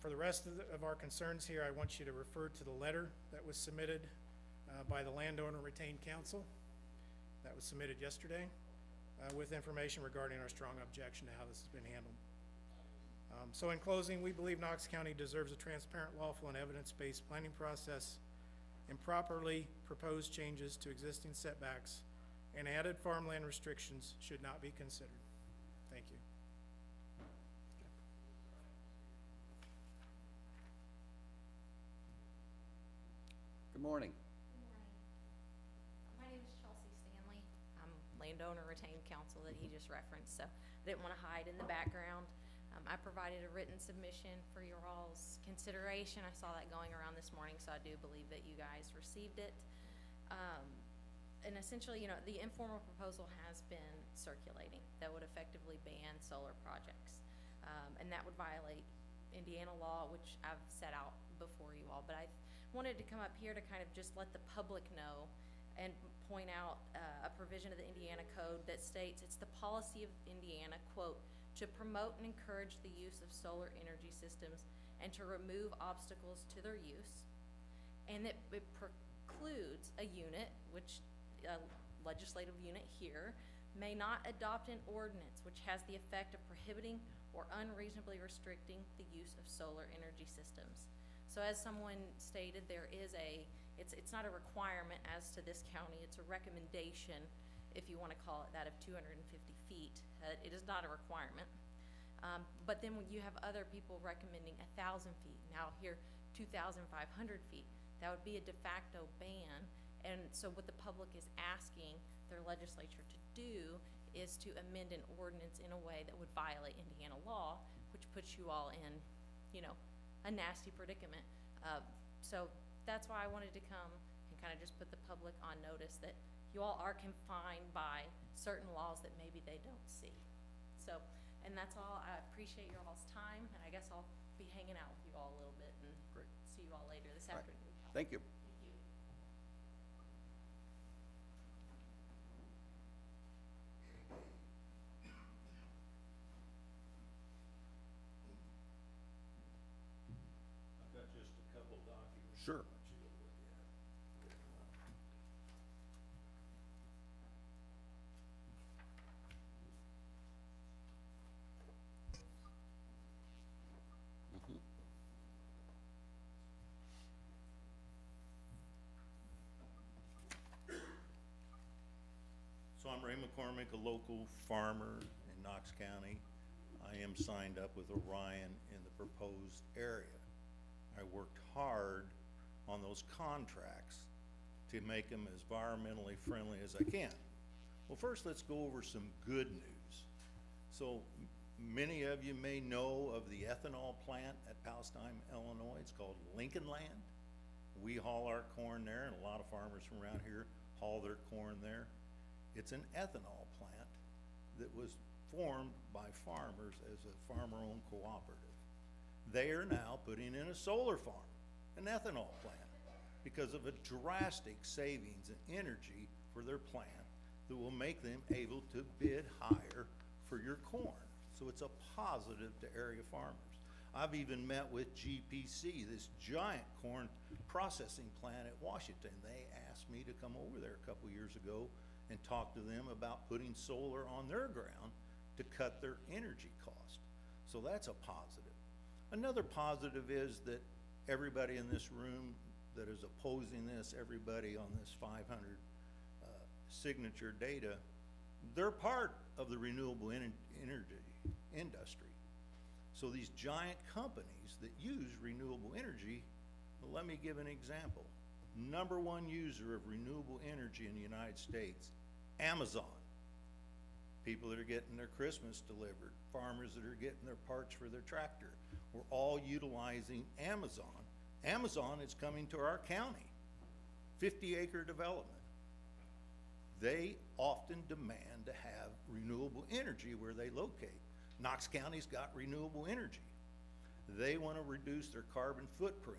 for the rest of our concerns here, I want you to refer to the letter that was submitted by the Landowner Retained Council that was submitted yesterday with information regarding our strong objection to how this has been handled. So in closing, we believe Knox County deserves a transparent, lawful, and evidence-based planning process. Improperly proposed changes to existing setbacks and added farmland restrictions should not be considered. Thank you. Good morning. Good morning. My name is Chelsea Stanley. I'm landowner retained counsel that he just referenced, so I didn't want to hide in the background. I provided a written submission for your all's consideration. I saw that going around this morning, so I do believe that you guys received it. And essentially, the informal proposal has been circulating that would effectively ban solar projects. And that would violate Indiana law, which I've set out before you all. But I wanted to come up here to kind of just let the public know and point out a provision of the Indiana Code that states it's the policy of Indiana, quote, to promote and encourage the use of solar energy systems and to remove obstacles to their use, and that it precludes a unit, which a legislative unit here, may not adopt an ordinance which has the effect of prohibiting or unreasonably restricting the use of solar energy systems. So as someone stated, it's not a requirement as to this county, it's a recommendation, if you want to call it that, of 250 feet. It is not a requirement. But then when you have other people recommending 1,000 feet, now here 2,500 feet, that would be a de facto ban. And so what the public is asking their legislature to do is to amend an ordinance in a way that would violate Indiana law, which puts you all in, a nasty predicament. So that's why I wanted to come and kind of just put the public on notice that you all are confined by certain laws that maybe they don't see. So, and that's all. I appreciate your all's time, and I guess I'll be hanging out with you all a little bit and Great. see you all later this Right. afternoon. Thank you. Thank you. I've got just a couple documents. Sure. I want you to look at. Mhm. So I'm Ray McCormick, a local farmer in Knox County. I am signed up with Orion in the proposed area. I worked hard on those contracts to make them as environmentally friendly as I can. Well, first let's go over some good news. So many of you may know of the ethanol plant at Palestine, Illinois. It's called Lincoln Land. We haul our corn there, and a lot of farmers from around here haul their corn there. It's an ethanol plant that was formed by farmers as a farmer-owned cooperative. They are now putting in a solar farm, an ethanol plant, because of a drastic savings in energy for their plant that will make them able to bid higher for your corn. So it's a positive to area farmers. I've even met with GPC, this giant corn processing plant at Washington. They asked me to come over there a couple years ago and talk to them about putting solar on their ground to cut their energy cost. So that's a positive. Another positive is that everybody in this room that is opposing this, everybody on this 500 signature data, they're part of the renewable energy industry. So these giant companies that use renewable energy, well, let me give an example. Number one user of renewable energy in the United States, Amazon. People that are getting their Christmas delivered, farmers that are getting their parts for their tractor. We're all utilizing Amazon. Amazon is coming to our county, 50-acre development. they often demand to have renewable energy where they locate. Knox County's got renewable energy. They want to reduce their carbon footprint,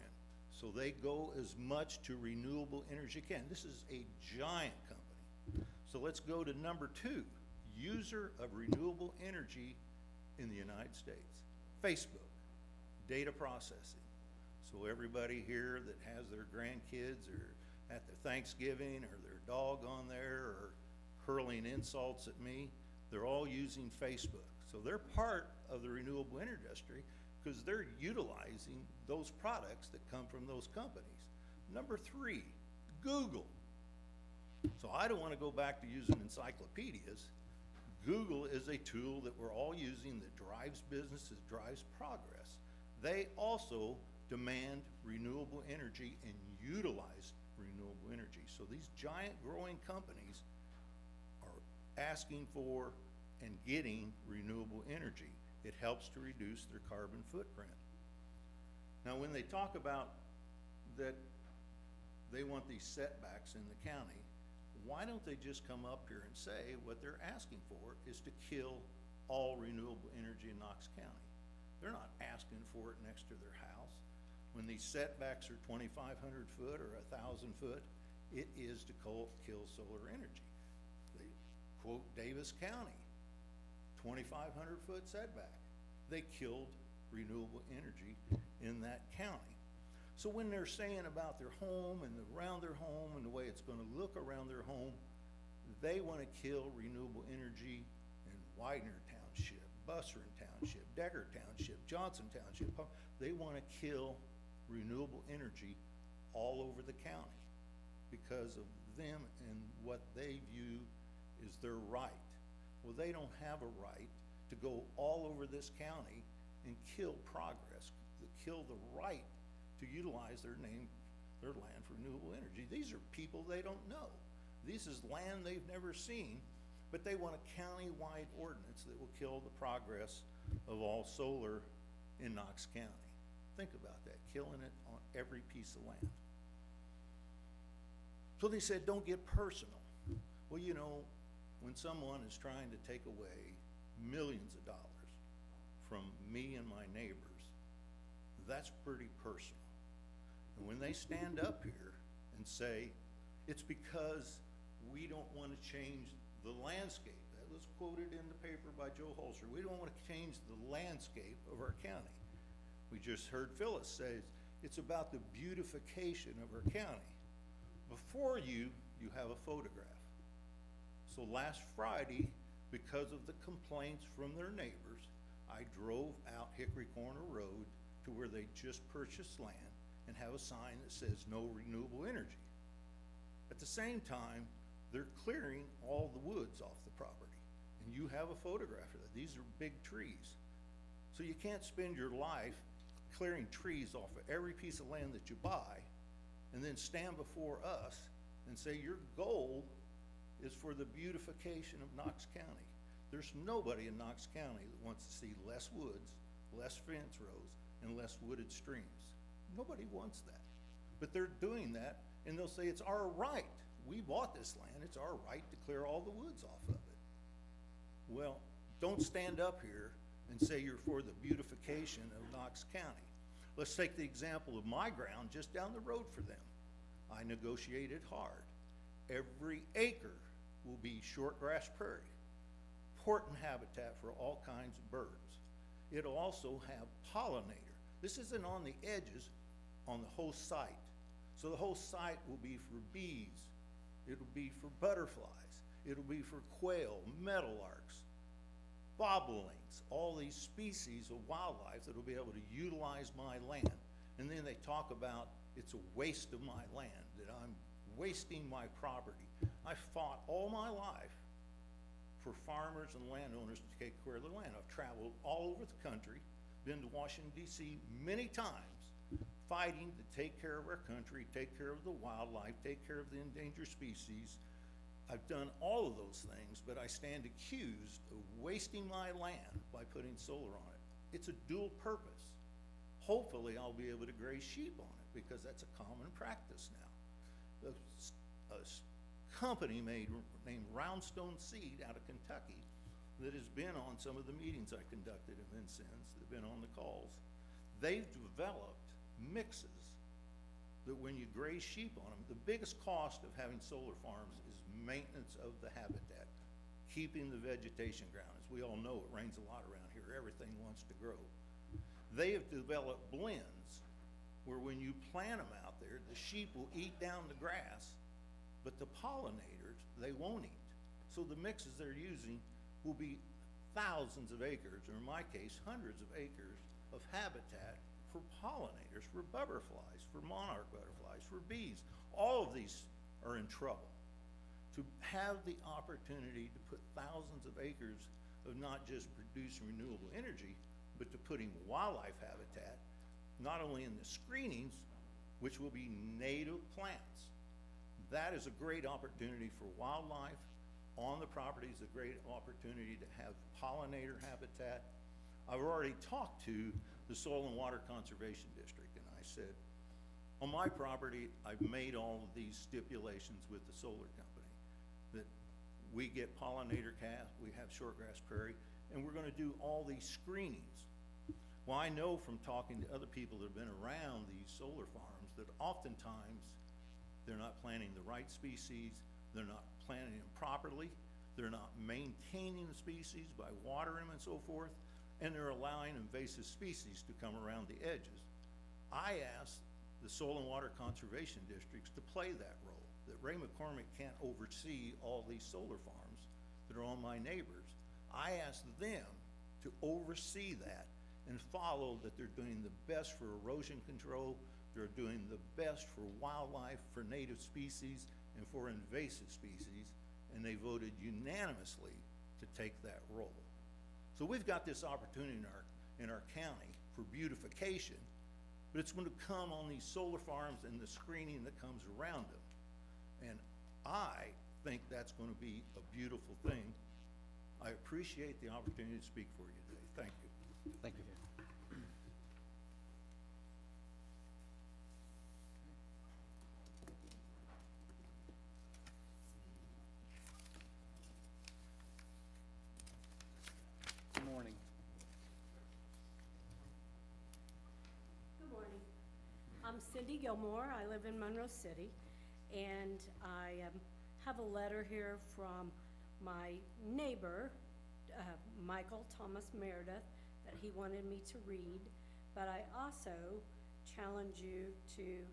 so they go as much to renewable energy can. This is a giant company. So let's go to number 2, user of renewable energy in the United States. Facebook, data processing. So everybody here that has their grandkids or at their Thanksgiving or their dog on there or hurling insults at me, they're all using Facebook. So they're part of the renewable energy industry because they're utilizing those products that come from those companies. Number 3, Google. So I don't want to go back to using encyclopedias. Google is a tool that we're all using that drives business, that drives progress. They also demand renewable energy and utilize renewable energy. So these giant growing companies are asking for and getting renewable energy. It helps to reduce their carbon footprint. Now, when they talk about that they want these setbacks in the county, why don't they just come up here and say what they're asking for is to kill all renewable energy in Knox County? They're not asking for it next to their house. When these setbacks are 2,500 foot or 1,000 foot, it is to kill solar energy. They quote Davis County, 2,500 foot setback. They killed renewable energy in that county. So when they're saying about their home and around their home and the way it's gonna look around their home, they wanna kill renewable energy in Widener Township, Bussern Township, Decker Township, Johnson Township. They wanna kill renewable energy all over the county because of them and what they view is their right. Well, they don't have a right to go all over this county and kill progress, kill the right to utilize their land for renewable energy. These are people they don't know. This is land they've never seen, but they want a county-wide ordinance that will kill the progress of all solar in Knox County. Think about that, killing it on every piece of land. So they said, don't get personal. Well, you know, when someone is trying to take away millions of dollars from me and my neighbors, that's pretty personal. And when they stand up here and say, it's because we don't want to change the landscape, that was quoted in the paper by Joe Holzer, we don't want to change the landscape of our county. We just heard Phyllis say, it's about the beautification of our county. Before you have a photograph. So last Friday, because of the complaints from their neighbors, I drove out Hickory Corner Road to where they just purchased land and have a sign that says no renewable energy. At the same time, they're clearing all the woods off the property. And you have a photograph of that. These are big trees. So you can't spend your life clearing trees off of every piece of land that you buy and then stand before us and say your goal is for the beautification of Knox County. There's nobody in Knox County that wants to see less woods, less fence rows, and less wooded streams. Nobody wants that. But they're doing that, and they'll say it's our right. We bought this land, it's our right to clear all the woods off of it. Well, don't stand up here and say you're for the beautification of Knox County. Let's take the example of my ground just down the road for them. I negotiated hard. Every acre will be shortgrass prairie, important habitat for all kinds of birds. It'll also have pollinator. This isn't on the edges, on the whole site. So the whole site will be for bees, it'll be for butterflies, it'll be for quail, meadowlarks, bobolinks, all these species of wildlife that will be able to utilize my land. And then they talk about it's a waste of my land, that I'm wasting my property. I fought all my life for farmers and landowners to take care of their land. I've traveled all over the country, been to Washington, D.C. many times, fighting to take care of our country, take care of the wildlife, take care of the endangered species. I've done all of those things, but I stand accused of wasting my land by putting solar on it. It's a dual purpose. Hopefully I'll be able to graze sheep on it because that's a common practice now. A company named Roundstone Seed out of Kentucky that has been on some of the meetings I conducted in Vincennes, that have been on the calls. They've developed mixes that when you graze sheep on them, the biggest cost of having solar farms is maintenance of the habitat, keeping the vegetation ground. As we all know, it rains a lot around here. Everything wants to grow. They have developed blends where when you plant them out there, the sheep will eat down the grass, but the pollinators, they won't eat. So the mixes they're using will be thousands of acres, or in my case, hundreds of acres of habitat for pollinators, for butterflies, for monarch butterflies, for bees. All of these are in trouble. To have the opportunity to put thousands of acres of not just producing renewable energy, but to putting wildlife habitat, not only in the screenings, which will be native plants. That is a great opportunity for wildlife on the property, is a great opportunity to have pollinator habitat. I've already talked to the Soil and Water Conservation District, and I said, on my property, I've made all of these stipulations with the solar company, that we get pollinator calves, we have shortgrass prairie, and we're gonna do all these screenings. Well, I know from talking to other people that have been around these solar farms that oftentimes they're not planting the right species, they're not planting them properly, they're not maintaining the species by watering them and so forth, and they're allowing invasive species to come around the edges. I asked the Soil and Water Conservation Districts to play that role, that Ray McCormick can't oversee all these solar farms that are on my neighbors. I asked them to oversee that and follow that they're doing the best for erosion control, they're doing the best for wildlife, for native species, and for invasive species, and they voted unanimously to take that role. So we've got this opportunity in our county for beautification, but it's going to come on these solar farms and the screening that comes around them. And I think that's going to be a beautiful thing. I appreciate the opportunity to speak for you today. Thank you. Thank you. Good morning. Good morning. I'm Cindy Gilmore. I live in Monroe City, and I have a letter here from my neighbor, Michael Thomas Meredith, that he wanted me to read, but I also challenge you to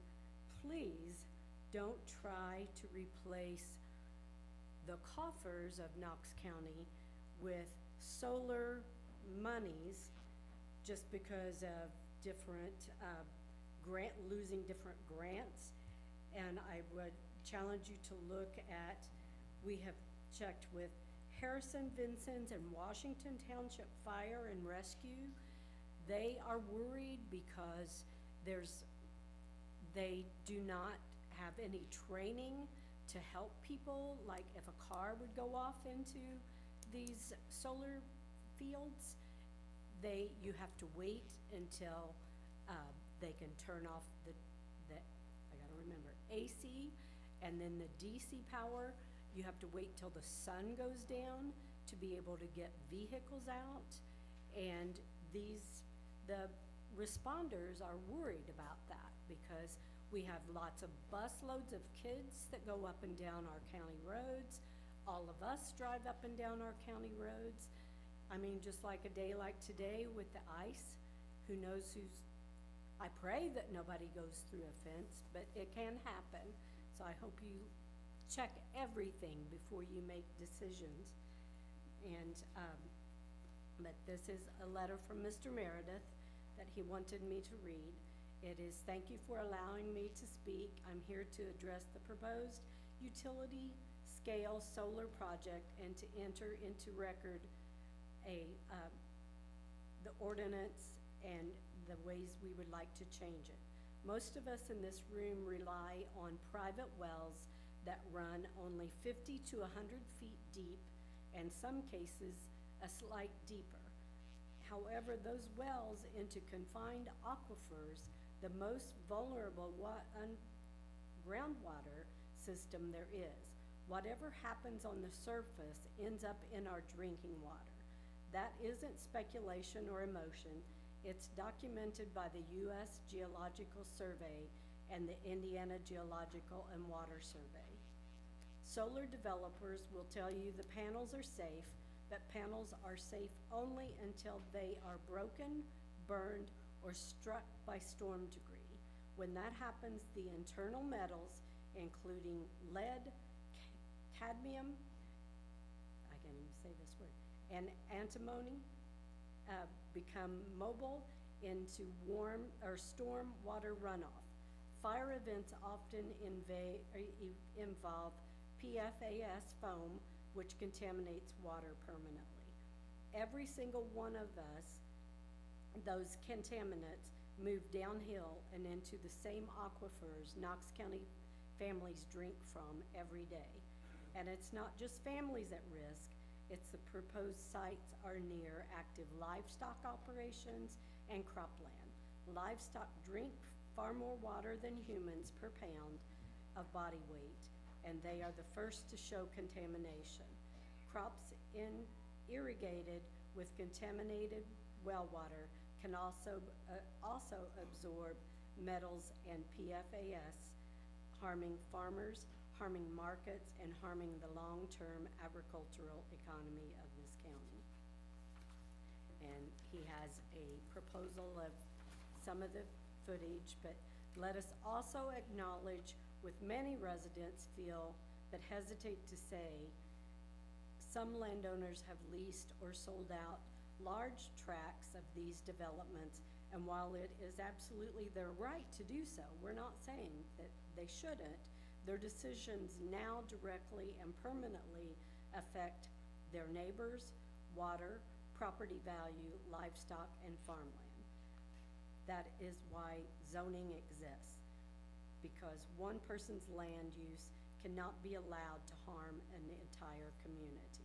please don't try to replace the coffers of Knox County with solar monies just because of different losing different grants. And I would challenge you to look at, we have checked with Harrison, Vincennes, and Washington Township Fire and Rescue. They are worried because they do not have any training to help people, like if a car would go off into these solar fields, you have to wait until they can turn off the I gotta remember, AC, and then the DC power. You have to wait till the sun goes down to be able to get vehicles out. And the responders are worried about that because we have lots of busloads of kids that go up and down our county roads. All of us drive up and down our county roads. I mean, just like a day like today with the ice, who knows I pray that nobody goes through a fence, but it can happen. So I hope you check everything before you make decisions. And, but this is a letter from Mr. Meredith that he wanted me to read. It is, thank you for allowing me to speak. I'm here to address the proposed utility scale solar project and to enter into record the ordinance and the ways we would like to change it. Most of us in this room rely on private wells that run only 50 to 100 feet deep, and some cases a slight deeper. However, those wells into confined aquifers, the most vulnerable groundwater system there is. Whatever happens on the surface ends up in our drinking water. That isn't speculation or emotion. It's documented by the U.S. Geological Survey and the Indiana Geological and Water Survey. Solar developers will tell you the panels are safe, but panels are safe only until they are broken, burned, or struck by storm debris. When that happens, the internal metals, including lead, cadmium, I can't even say this word, and antimony, become mobile into warm or storm water runoff. Fire events often involve PFAS foam, which contaminates water permanently. Every single one of us, those contaminants move downhill and into the same aquifers Knox County families drink from every day. And it's not just families at risk, it's the proposed sites are near active livestock operations and cropland. Livestock drink far more water than humans per pound of body weight, and they are the first to show contamination. Crops irrigated with contaminated well water can also absorb metals and PFAS, harming farmers, harming markets, and harming the long-term agricultural economy of this county. And he has a proposal of some of the footage, but let us also acknowledge with many residents feel but hesitate to say some landowners have leased or sold out large tracts of these developments, and while it is absolutely their right to do so, we're not saying that they shouldn't, their decisions now directly and permanently affect their neighbors, water, property value, livestock, and farmland. That is why zoning exists, because one person's land use cannot be allowed to harm an entire community.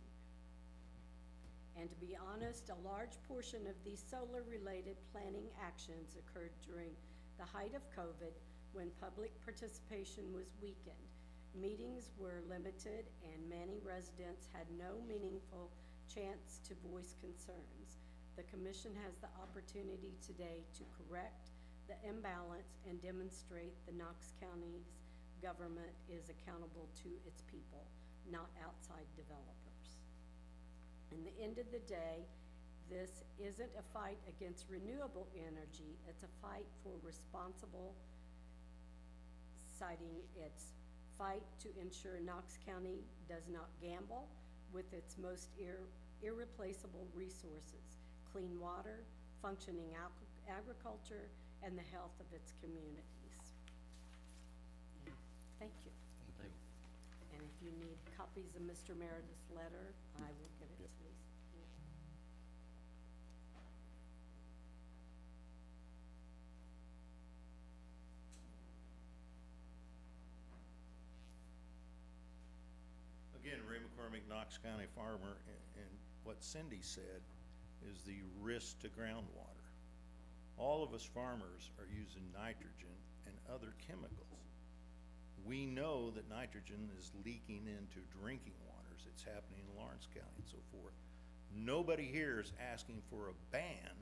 And to be honest, a large portion of these solar-related planning actions occurred during the height of COVID, when public participation was weakened. Meetings were limited and many residents had no meaningful chance to voice concerns. The commission has the opportunity today to correct the imbalance and demonstrate the Knox County's government is accountable to its people, not outside developers. In the end of the day, this isn't a fight against renewable energy, it's a fight for responsible citing its fight to ensure Knox County does not gamble with its most irreplaceable resources, clean water, functioning agriculture, and the health of its communities. Thank you. Thank you. And if you need copies of Mr. Meredith's letter, I will give it to Lisa. Again, Ray McCormick, Knox County farmer, and what Cindy said is the risk to groundwater. All of us farmers are using nitrogen and other chemicals. We know that nitrogen is leaking into drinking waters. It's happening in Lawrence County and so forth. Nobody here is asking for a ban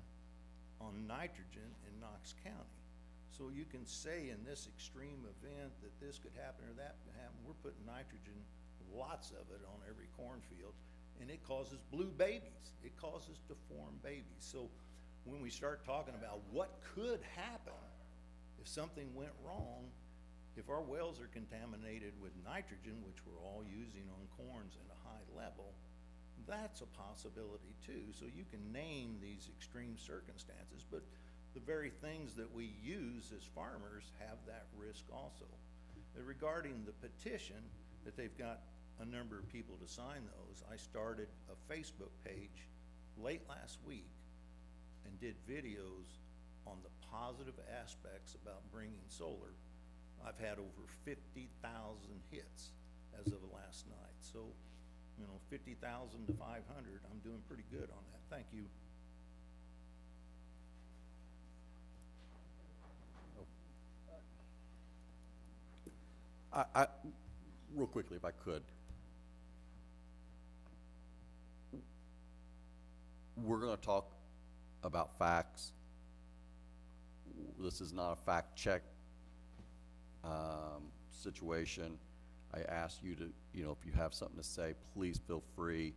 on nitrogen in Knox County. So you can say in this extreme event that this could happen or that could happen. We're putting nitrogen, lots of it, on every cornfield, and it causes blue babies. It causes deformed babies. So when we start talking about what could happen if something went wrong, if our wells are contaminated with nitrogen, which we're all using on corns at a high level, that's a possibility too. So you can name these extreme circumstances, but the very things that we use as farmers have that risk also. Regarding the petition, that they've got a number of people to sign those, I started a Facebook page late last week and did videos on the positive aspects about bringing solar. I've had over 50,000 hits as of last night. So, 50,000 to 500, I'm doing pretty good on that. Thank you. Real quickly, if I could, we're gonna talk about facts. This is not a fact check, situation. I ask you to, you know, if you have something to say, please feel free.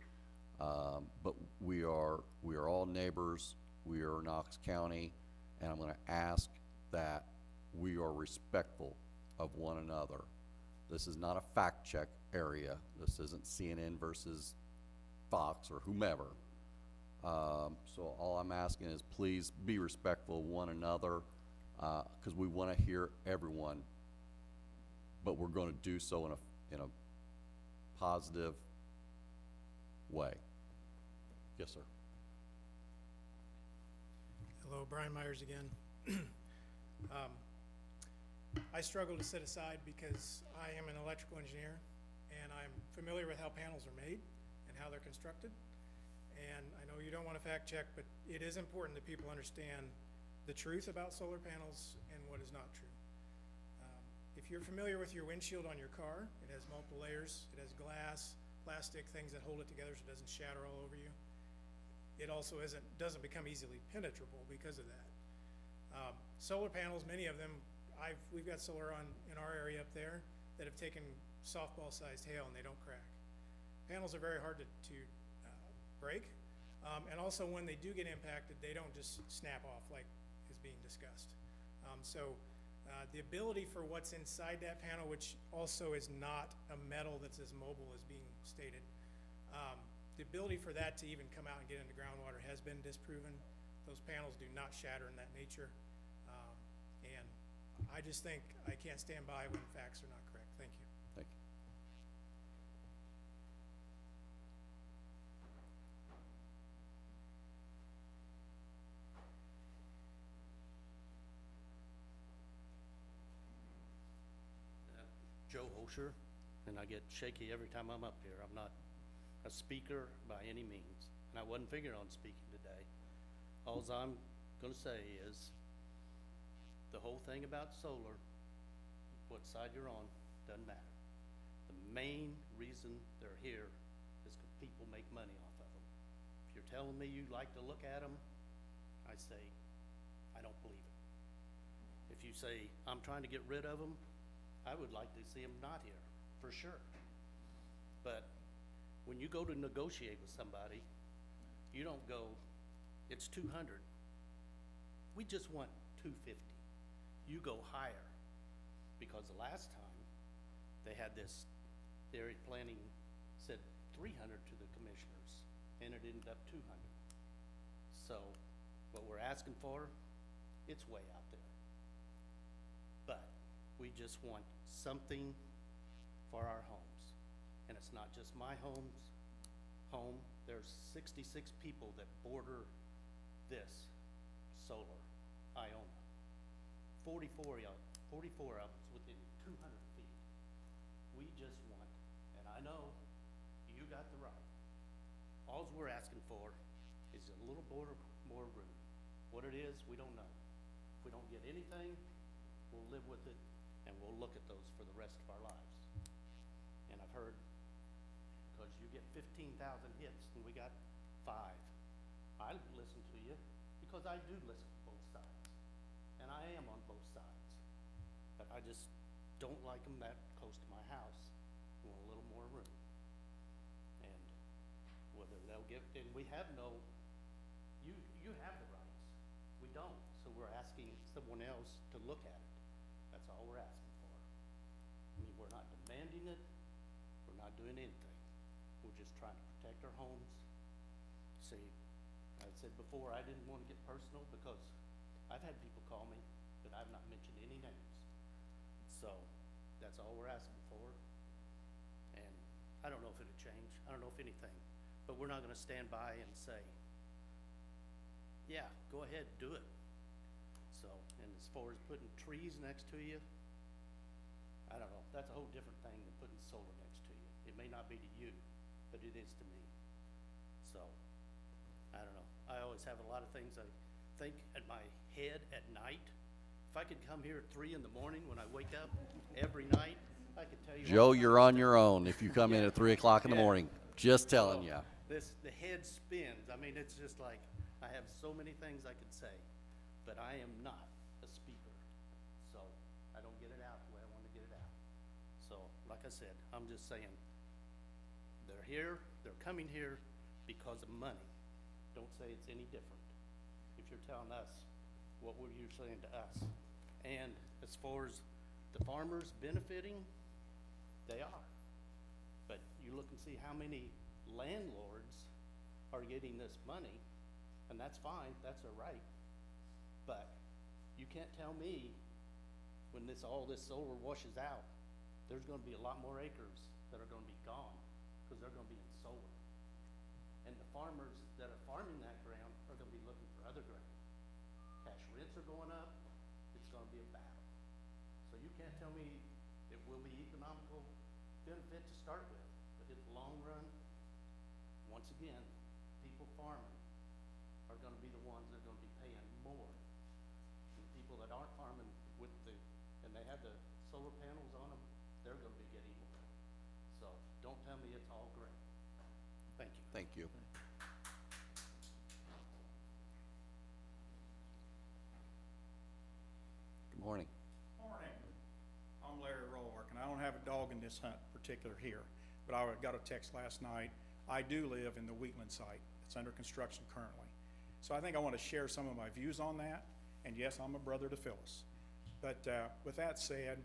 But we are all neighbors. We are Knox County, and I'm gonna ask that we are respectful of one another. This is not a fact check area. This isn't CNN versus Fox or whomever. So all I'm asking is please be respectful of one another, cause we wanna hear everyone, but we're gonna do so in a positive way. Yes, sir. Hello, Brian Myers again. I struggle to set aside because I am an electrical engineer and I'm familiar with how panels are made and how they're constructed. And I know you don't want to fact check, but it is important that people understand the truth about solar panels and what is not true. If you're familiar with your windshield on your car, it has multiple layers. It has glass, plastic, things that hold it together so it doesn't shatter all over you. It also doesn't become easily penetrable because of that. Solar panels, many of them, we've got solar in our area up there that have taken softball-sized hail and they don't crack. Panels are very hard to break, and also when they do get impacted, they don't just snap off like is being discussed. The ability for what's inside that panel, which also is not a metal that's as mobile as being stated, the ability for that to even come out and get into groundwater has been disproven. Those panels do not shatter in that nature. And I just think I can't stand by when facts are not correct. Thank you. Thank you. Joe Osher, and I get shaky every time I'm up here. I'm not a speaker by any means, and I wasn't figuring on speaking today. Alls I'm gonna say is, the whole thing about solar, what side you're on, doesn't matter. The main reason they're here is 'cause people make money off of them. If you're telling me you like to look at them, I say, I don't believe it. If you say, I'm trying to get rid of them, I would like to see them not here, for sure. But when you go to negotiate with somebody, you don't go, it's 200. We just want 250. You go higher. Because the last time, they had this, area planning said 300 to the commissioners, and it ended up 200. So, what we're asking for, it's way out there. But we just want something for our homes. And it's not just my home. There's 66 people that border this solar, Iona. 44 of us within 200 feet. We just want, and I know you got the right. Alls we're asking for is a little more room. What it is, we don't know. If we don't get anything, we'll live with it, and we'll look at those for the rest of our lives. And I've heard, because you get 15,000 hits and we got 5. I listen to you because I do listen to both sides, and I am on both sides. But I just don't like them that close to my house. I want a little more room. And whether they'll give, and we have no, you have the rights. We don't, so we're asking someone else to look at it. That's all we're asking for. I mean, we're not demanding it, we're not doing anything. We're just trying to protect our homes. See, I said before, I didn't want to get personal because I've had people call me, but I've not mentioned any names. So, that's all we're asking for. And I don't know if it'll change, I don't know if anything, but we're not gonna stand by and say, yeah, go ahead, do it. So, and as far as putting trees next to you, I don't know, that's a whole different thing than putting solar next to you. It may not be to you, but it is to me. So, I don't know, I always have a lot of things I think at my head at night. If I could come here at 3 in the morning when I wake up every night, I could tell you. Joe, you're on your own if you come in at 3 o'clock in the morning. Just telling you. the head spins. I mean, it's just like, I have so many things I could say, but I am not a speaker. So I don't get it out the way I want to get it out. So, like I said, I'm just saying, they're here, they're coming here because of money. Don't say it's any different. If you're telling us, what were you saying to us? And as far as the farmers benefiting, they are. But you look and see how many landlords are getting this money, and that's fine, that's their right. But you can't tell me when all this solar washes out, there's gonna be a lot more acres that are gonna be gone, because they're gonna be in solar. And the farmers that are farming that ground are gonna be looking for other ground. Cash rents are going up, it's gonna be a battle. So you can't tell me it will be economical benefit to start with, but in the long run, once again, people farming are gonna be the ones that are gonna be paying more. And the people that aren't farming and they have the solar panels on them, they're gonna be getting more. So don't tell me it's all great. Thank you. Thank you. Good morning. Morning. I'm Larry Roark, and I don't have a dog in this hunt particular here, but I got a text last night. I do live in the Wheatland site. It's under construction currently. So I think I want to share some of my views on that, and yes, I'm a brother to Phyllis. But with that said,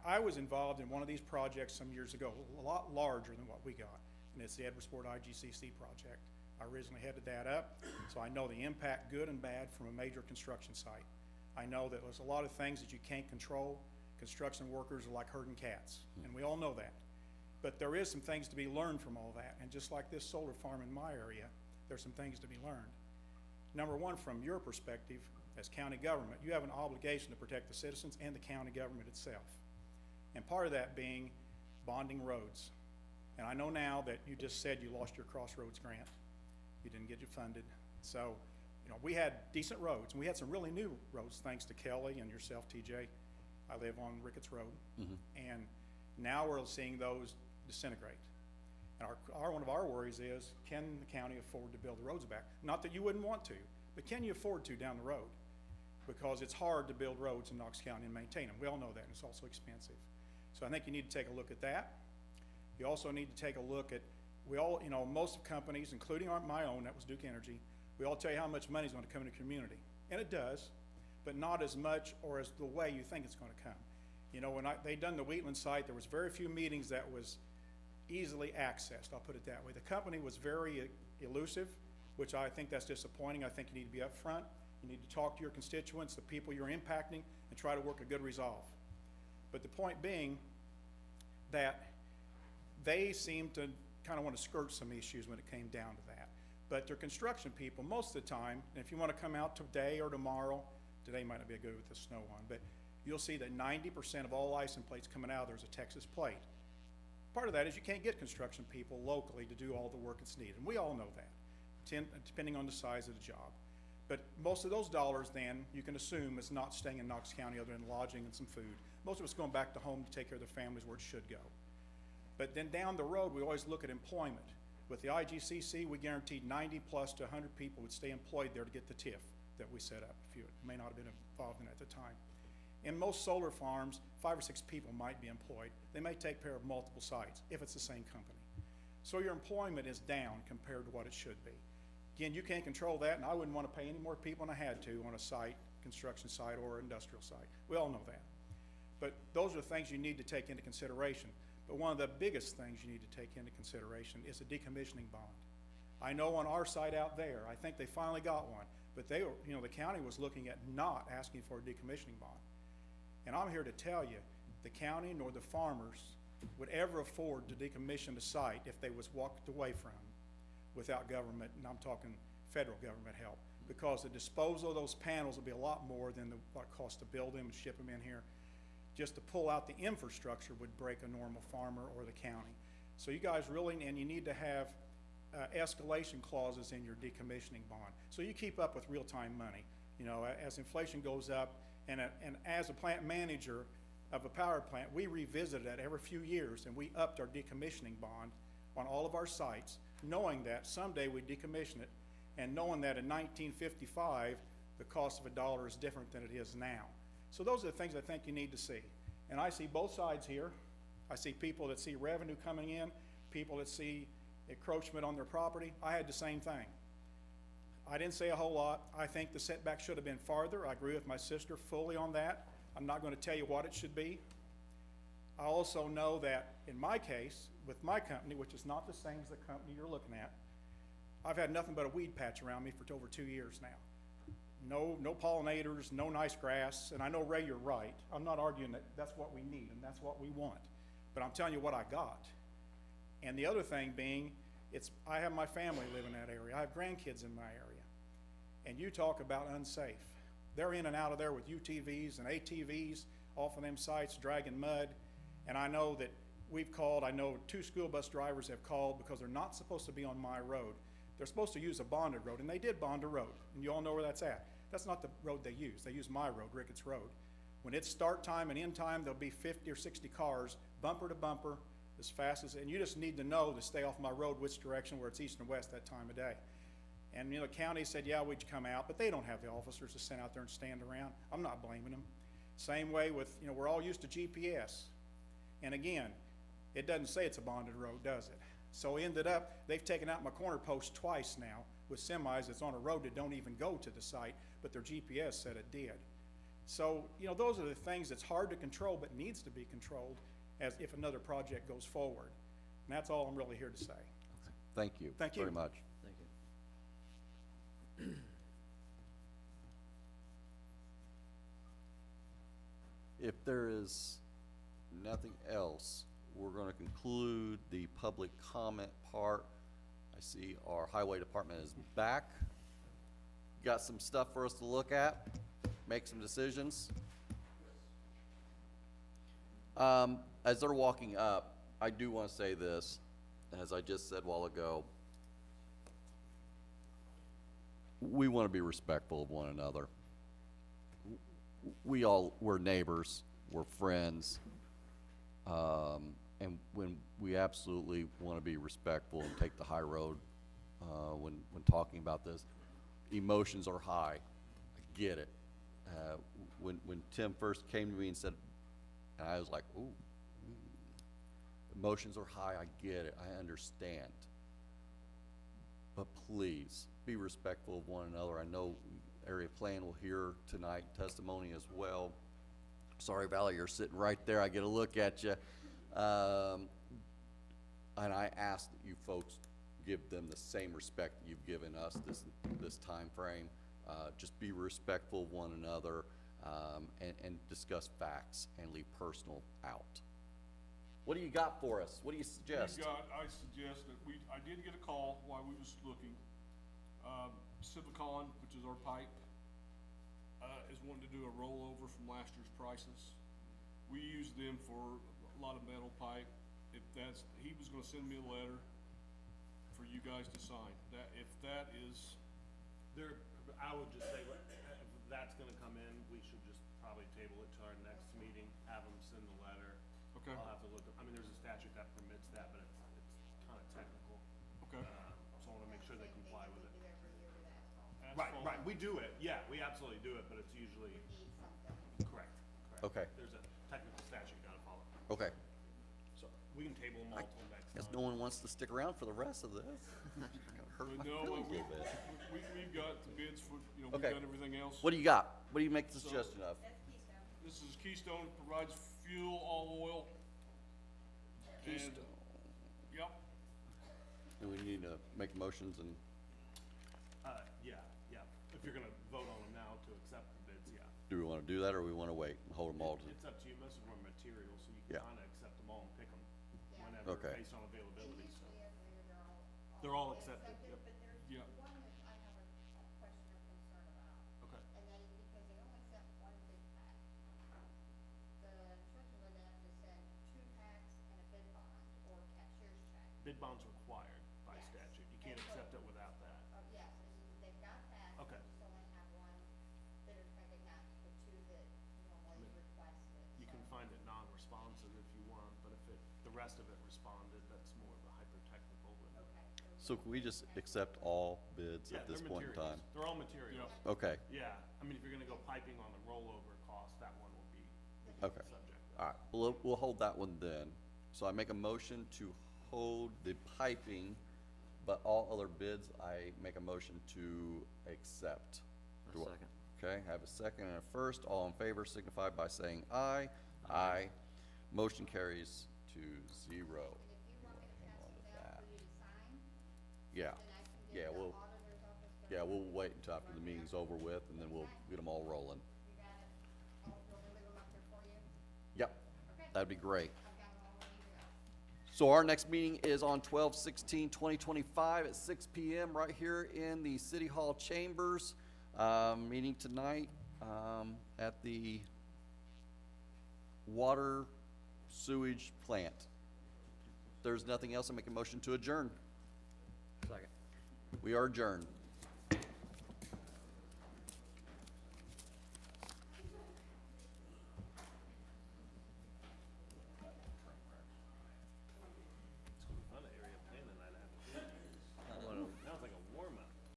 I was involved in one of these projects some years ago, a lot larger than what we got, and it's the Edwardsport IGCC project. I originally headed that up, so I know the impact, good and bad, from a major construction site. I know that there's a lot of things that you can't control. Construction workers are like herding cats, and we all know that. But there is some things to be learned from all that, and just like this solar farm in my area, there's some things to be learned. Number one, from your perspective, as county government, you have an obligation to protect the citizens and the county government itself. And part of that being bonding roads. And I know now that you just said you lost your Crossroads grant. You didn't get it funded. So, you know, we had decent roads, and we had some really new roads, thanks to Kelly and yourself, TJ. I live on Ricketts Road. And now we're seeing those disintegrate. And one of our worries is, can the county afford to build the roads back? Not that you wouldn't want to, but can you afford to down the road? Because it's hard to build roads in Knox County and maintain them. We all know that, and it's also expensive. So I think you need to take a look at that. You also need to take a look at, most companies, including my own, that was Duke Energy, we all tell you how much money is going to come in the community. And it does, but not as much or as the way you think it's going to come. You know, when they done the Wheatland site, there was very few meetings that was easily accessed, I'll put it that way. The company was very elusive, which I think that's disappointing. I think you need to be upfront. You need to talk to your constituents, the people you're impacting, and try to work a good resolve. But the point being that they seem to kind of want to skirt some issues when it came down to that. But they're construction people most of the time, and if you want to come out today or tomorrow, today might not be good with the snow on, but you'll see that 90% of all license plates coming out of there is a Texas plate. Part of that is you can't get construction people locally to do all the work that's needed, and we all know that, depending on the size of the job. But most of those dollars then, you can assume, is not staying in Knox County other than lodging and some food. Most of it's going back to home to take care of their families where it should go. But then down the road, we always look at employment. With the IGCC, we guaranteed 90 plus to 100 people would stay employed there to get the TIF that we set up. If you may not have been involved in it at the time. In most solar farms, 5 or 6 people might be employed. They may take care of multiple sites if it's the same company. So your employment is down compared to what it should be. Again, you can't control that, and I wouldn't want to pay any more people than I had to on a site, construction site or industrial site. We all know that. But those are the things you need to take into consideration. But one of the biggest things you need to take into consideration is a decommissioning bond. I know on our site out there, I think they finally got one, but they were, the county was looking at not asking for a decommissioning bond. And I'm here to tell you, the county nor the farmers would ever afford to decommission the site if they was walked away from without government, and I'm talking federal government help, because the disposal of those panels will be a lot more than what it costs to build them and ship them in here. Just to pull out the infrastructure would break a normal farmer or the county. So you guys really, and you need to have escalation clauses in your decommissioning bond. So you keep up with real-time money. As inflation goes up, and as a plant manager of a power plant, we revisit that every few years, and we upped our decommissioning bond on all of our sites knowing that someday we'd decommission it, and knowing that in 1955, the cost of $1 is different than it is now. So those are the things I think you need to see. And I see both sides here. I see people that see revenue coming in, people that see encroachment on their property. I had the same thing. I didn't say a whole lot. I think the setback should have been farther. I agree with my sister fully on that. I'm not going to tell you what it should be. I also know that in my case, with my company, which is not the same as the company you're looking at, I've had nothing but a weed patch around me for over 2 years now. No pollinators, no nice grass, and I know, Ray, you're right. I'm not arguing that that's what we need and that's what we want, but I'm telling you what I got. And the other thing being, I have my family live in that area. I have grandkids in my area. And you talk about unsafe. They're in and out of there with UTVs and ATVs off of them sites dragging mud. And I know that we've called, I know 2 school bus drivers have called because they're not supposed to be on my road. They're supposed to use a bonded road, and they did bond a road, and you all know where that's at. That's not the road they use. They use my road, Ricketts Road. When it's start time and end time, there'll be 50 or 60 cars, bumper to bumper, as fast as, and you just need to know to stay off my road which direction, where it's east and west that time of day. And, you know, the county said, yeah, we'd come out, but they don't have the officers to send out there and stand around. I'm not blaming them. Same way with, you know, we're all used to GPS. And again, it doesn't say it's a bonded road, does it? So ended up, they've taken out my corner post twice now with semis that's on a road that don't even go to the site, but their GPS said it did. So, you know, those are the things that's hard to control but needs to be controlled as if another project goes forward. And that's all I'm really here to say. Thank you. Thank you. Very much. Thank you. If there is nothing else, we're going to conclude the public comment part. I see our highway department is back. Got some stuff for us to look at, make some decisions. As they're walking up, I do want to say this, as I just said a while ago. We want to be respectful of one another. We're neighbors, we're friends, and when we absolutely want to be respectful and take the high road when talking about this. Emotions are high. I get it. When Tim first came to me and said, and I was like, ooh, emotions are high. I get it. I understand. But please be respectful of one another. I know area plan will hear tonight testimony as well. Sorry, Valley, you're sitting right there. I get a look at you. And I ask that you folks give them the same respect that you've given us this time frame. Just be respectful of one another, and discuss facts and leave personal out. What do you got for us? What do you suggest? I suggest that I did get a call while we was looking. Civicon, which is our pipe, is wanting to do a rollover from last year's prices. We use them for a lot of metal pipe. He was gonna send me a letter for you guys to sign. If that is, I would just say, if that's gonna come in, we should just probably table it to our next meeting, have them send the letter. okay, I'll have to look, I mean, there's a statute that permits that, but it's kinda technical. okay. So I wanna make sure they comply with it. Asphalt. Right, we do it, yeah, we absolutely do it, but it's usually. Correct. Okay. There's a technical statute you gotta follow. Okay. So we can table them all till next time. Guess no one wants to stick around for the rest of this. Hurt my But no, feelings a we've little bit. got the bids for, we've Okay. got everything else. What do you got? What do you make the suggestion of? This is Keystone, provides fuel, all oil. And, yep, Do we need to make motions and, Yeah, if you're gonna vote on them now to accept the bids, yeah. do we want to do that, or we want to wait and hold them all to? It's up to you, most of them are material, so you Yeah. can kinda accept them all and pick them whenever, Okay. based on availability, so. They're all accepted, yep. yeah. One that I have a question or concern about. Okay. And that is because they only sent one big pack. The Church of Lynette just sent 2 packs and a bid bond or cashier's check. Bid bond's required by Yes. statute, you can't And so- accept it without that. Yes, and they've got that. Okay. They just only have one bidder check, they got the 2 that normally requested. You can find it non-responsive if you want, but if the rest of it responded, that's more of a hyper-technical. Okay. So can we just accept all bids Yeah, at this they're point in materials. time? They're all materials. Okay, Yeah, I mean, if you're gonna go piping on the rollover cost, that one will be okay. subject. All right, we'll hold that one then. So I make a motion to hold the piping, but all other bids, I make a motion to accept. A second. Okay, have a second and a first. All in favor signify by saying aye. Aye. Motion carries to 0. And if you want me to Hang pass on to it down that. for you to sign, Yeah, then I can yeah, get the we'll, auditor's office. to yeah, we'll wait until after the meeting's over with, and then we'll get them all rolling. You got it? Oh, you want me to leave them up there for you? Yep, Okay. that'd be great. I've got them all ready to go. So our next meeting is on 12/16/2025 at 6 PM right here in the City Hall chambers. Meeting tonight, at the water sewage plant. If there's nothing else, I make a motion to adjourn. Second. We are adjourned.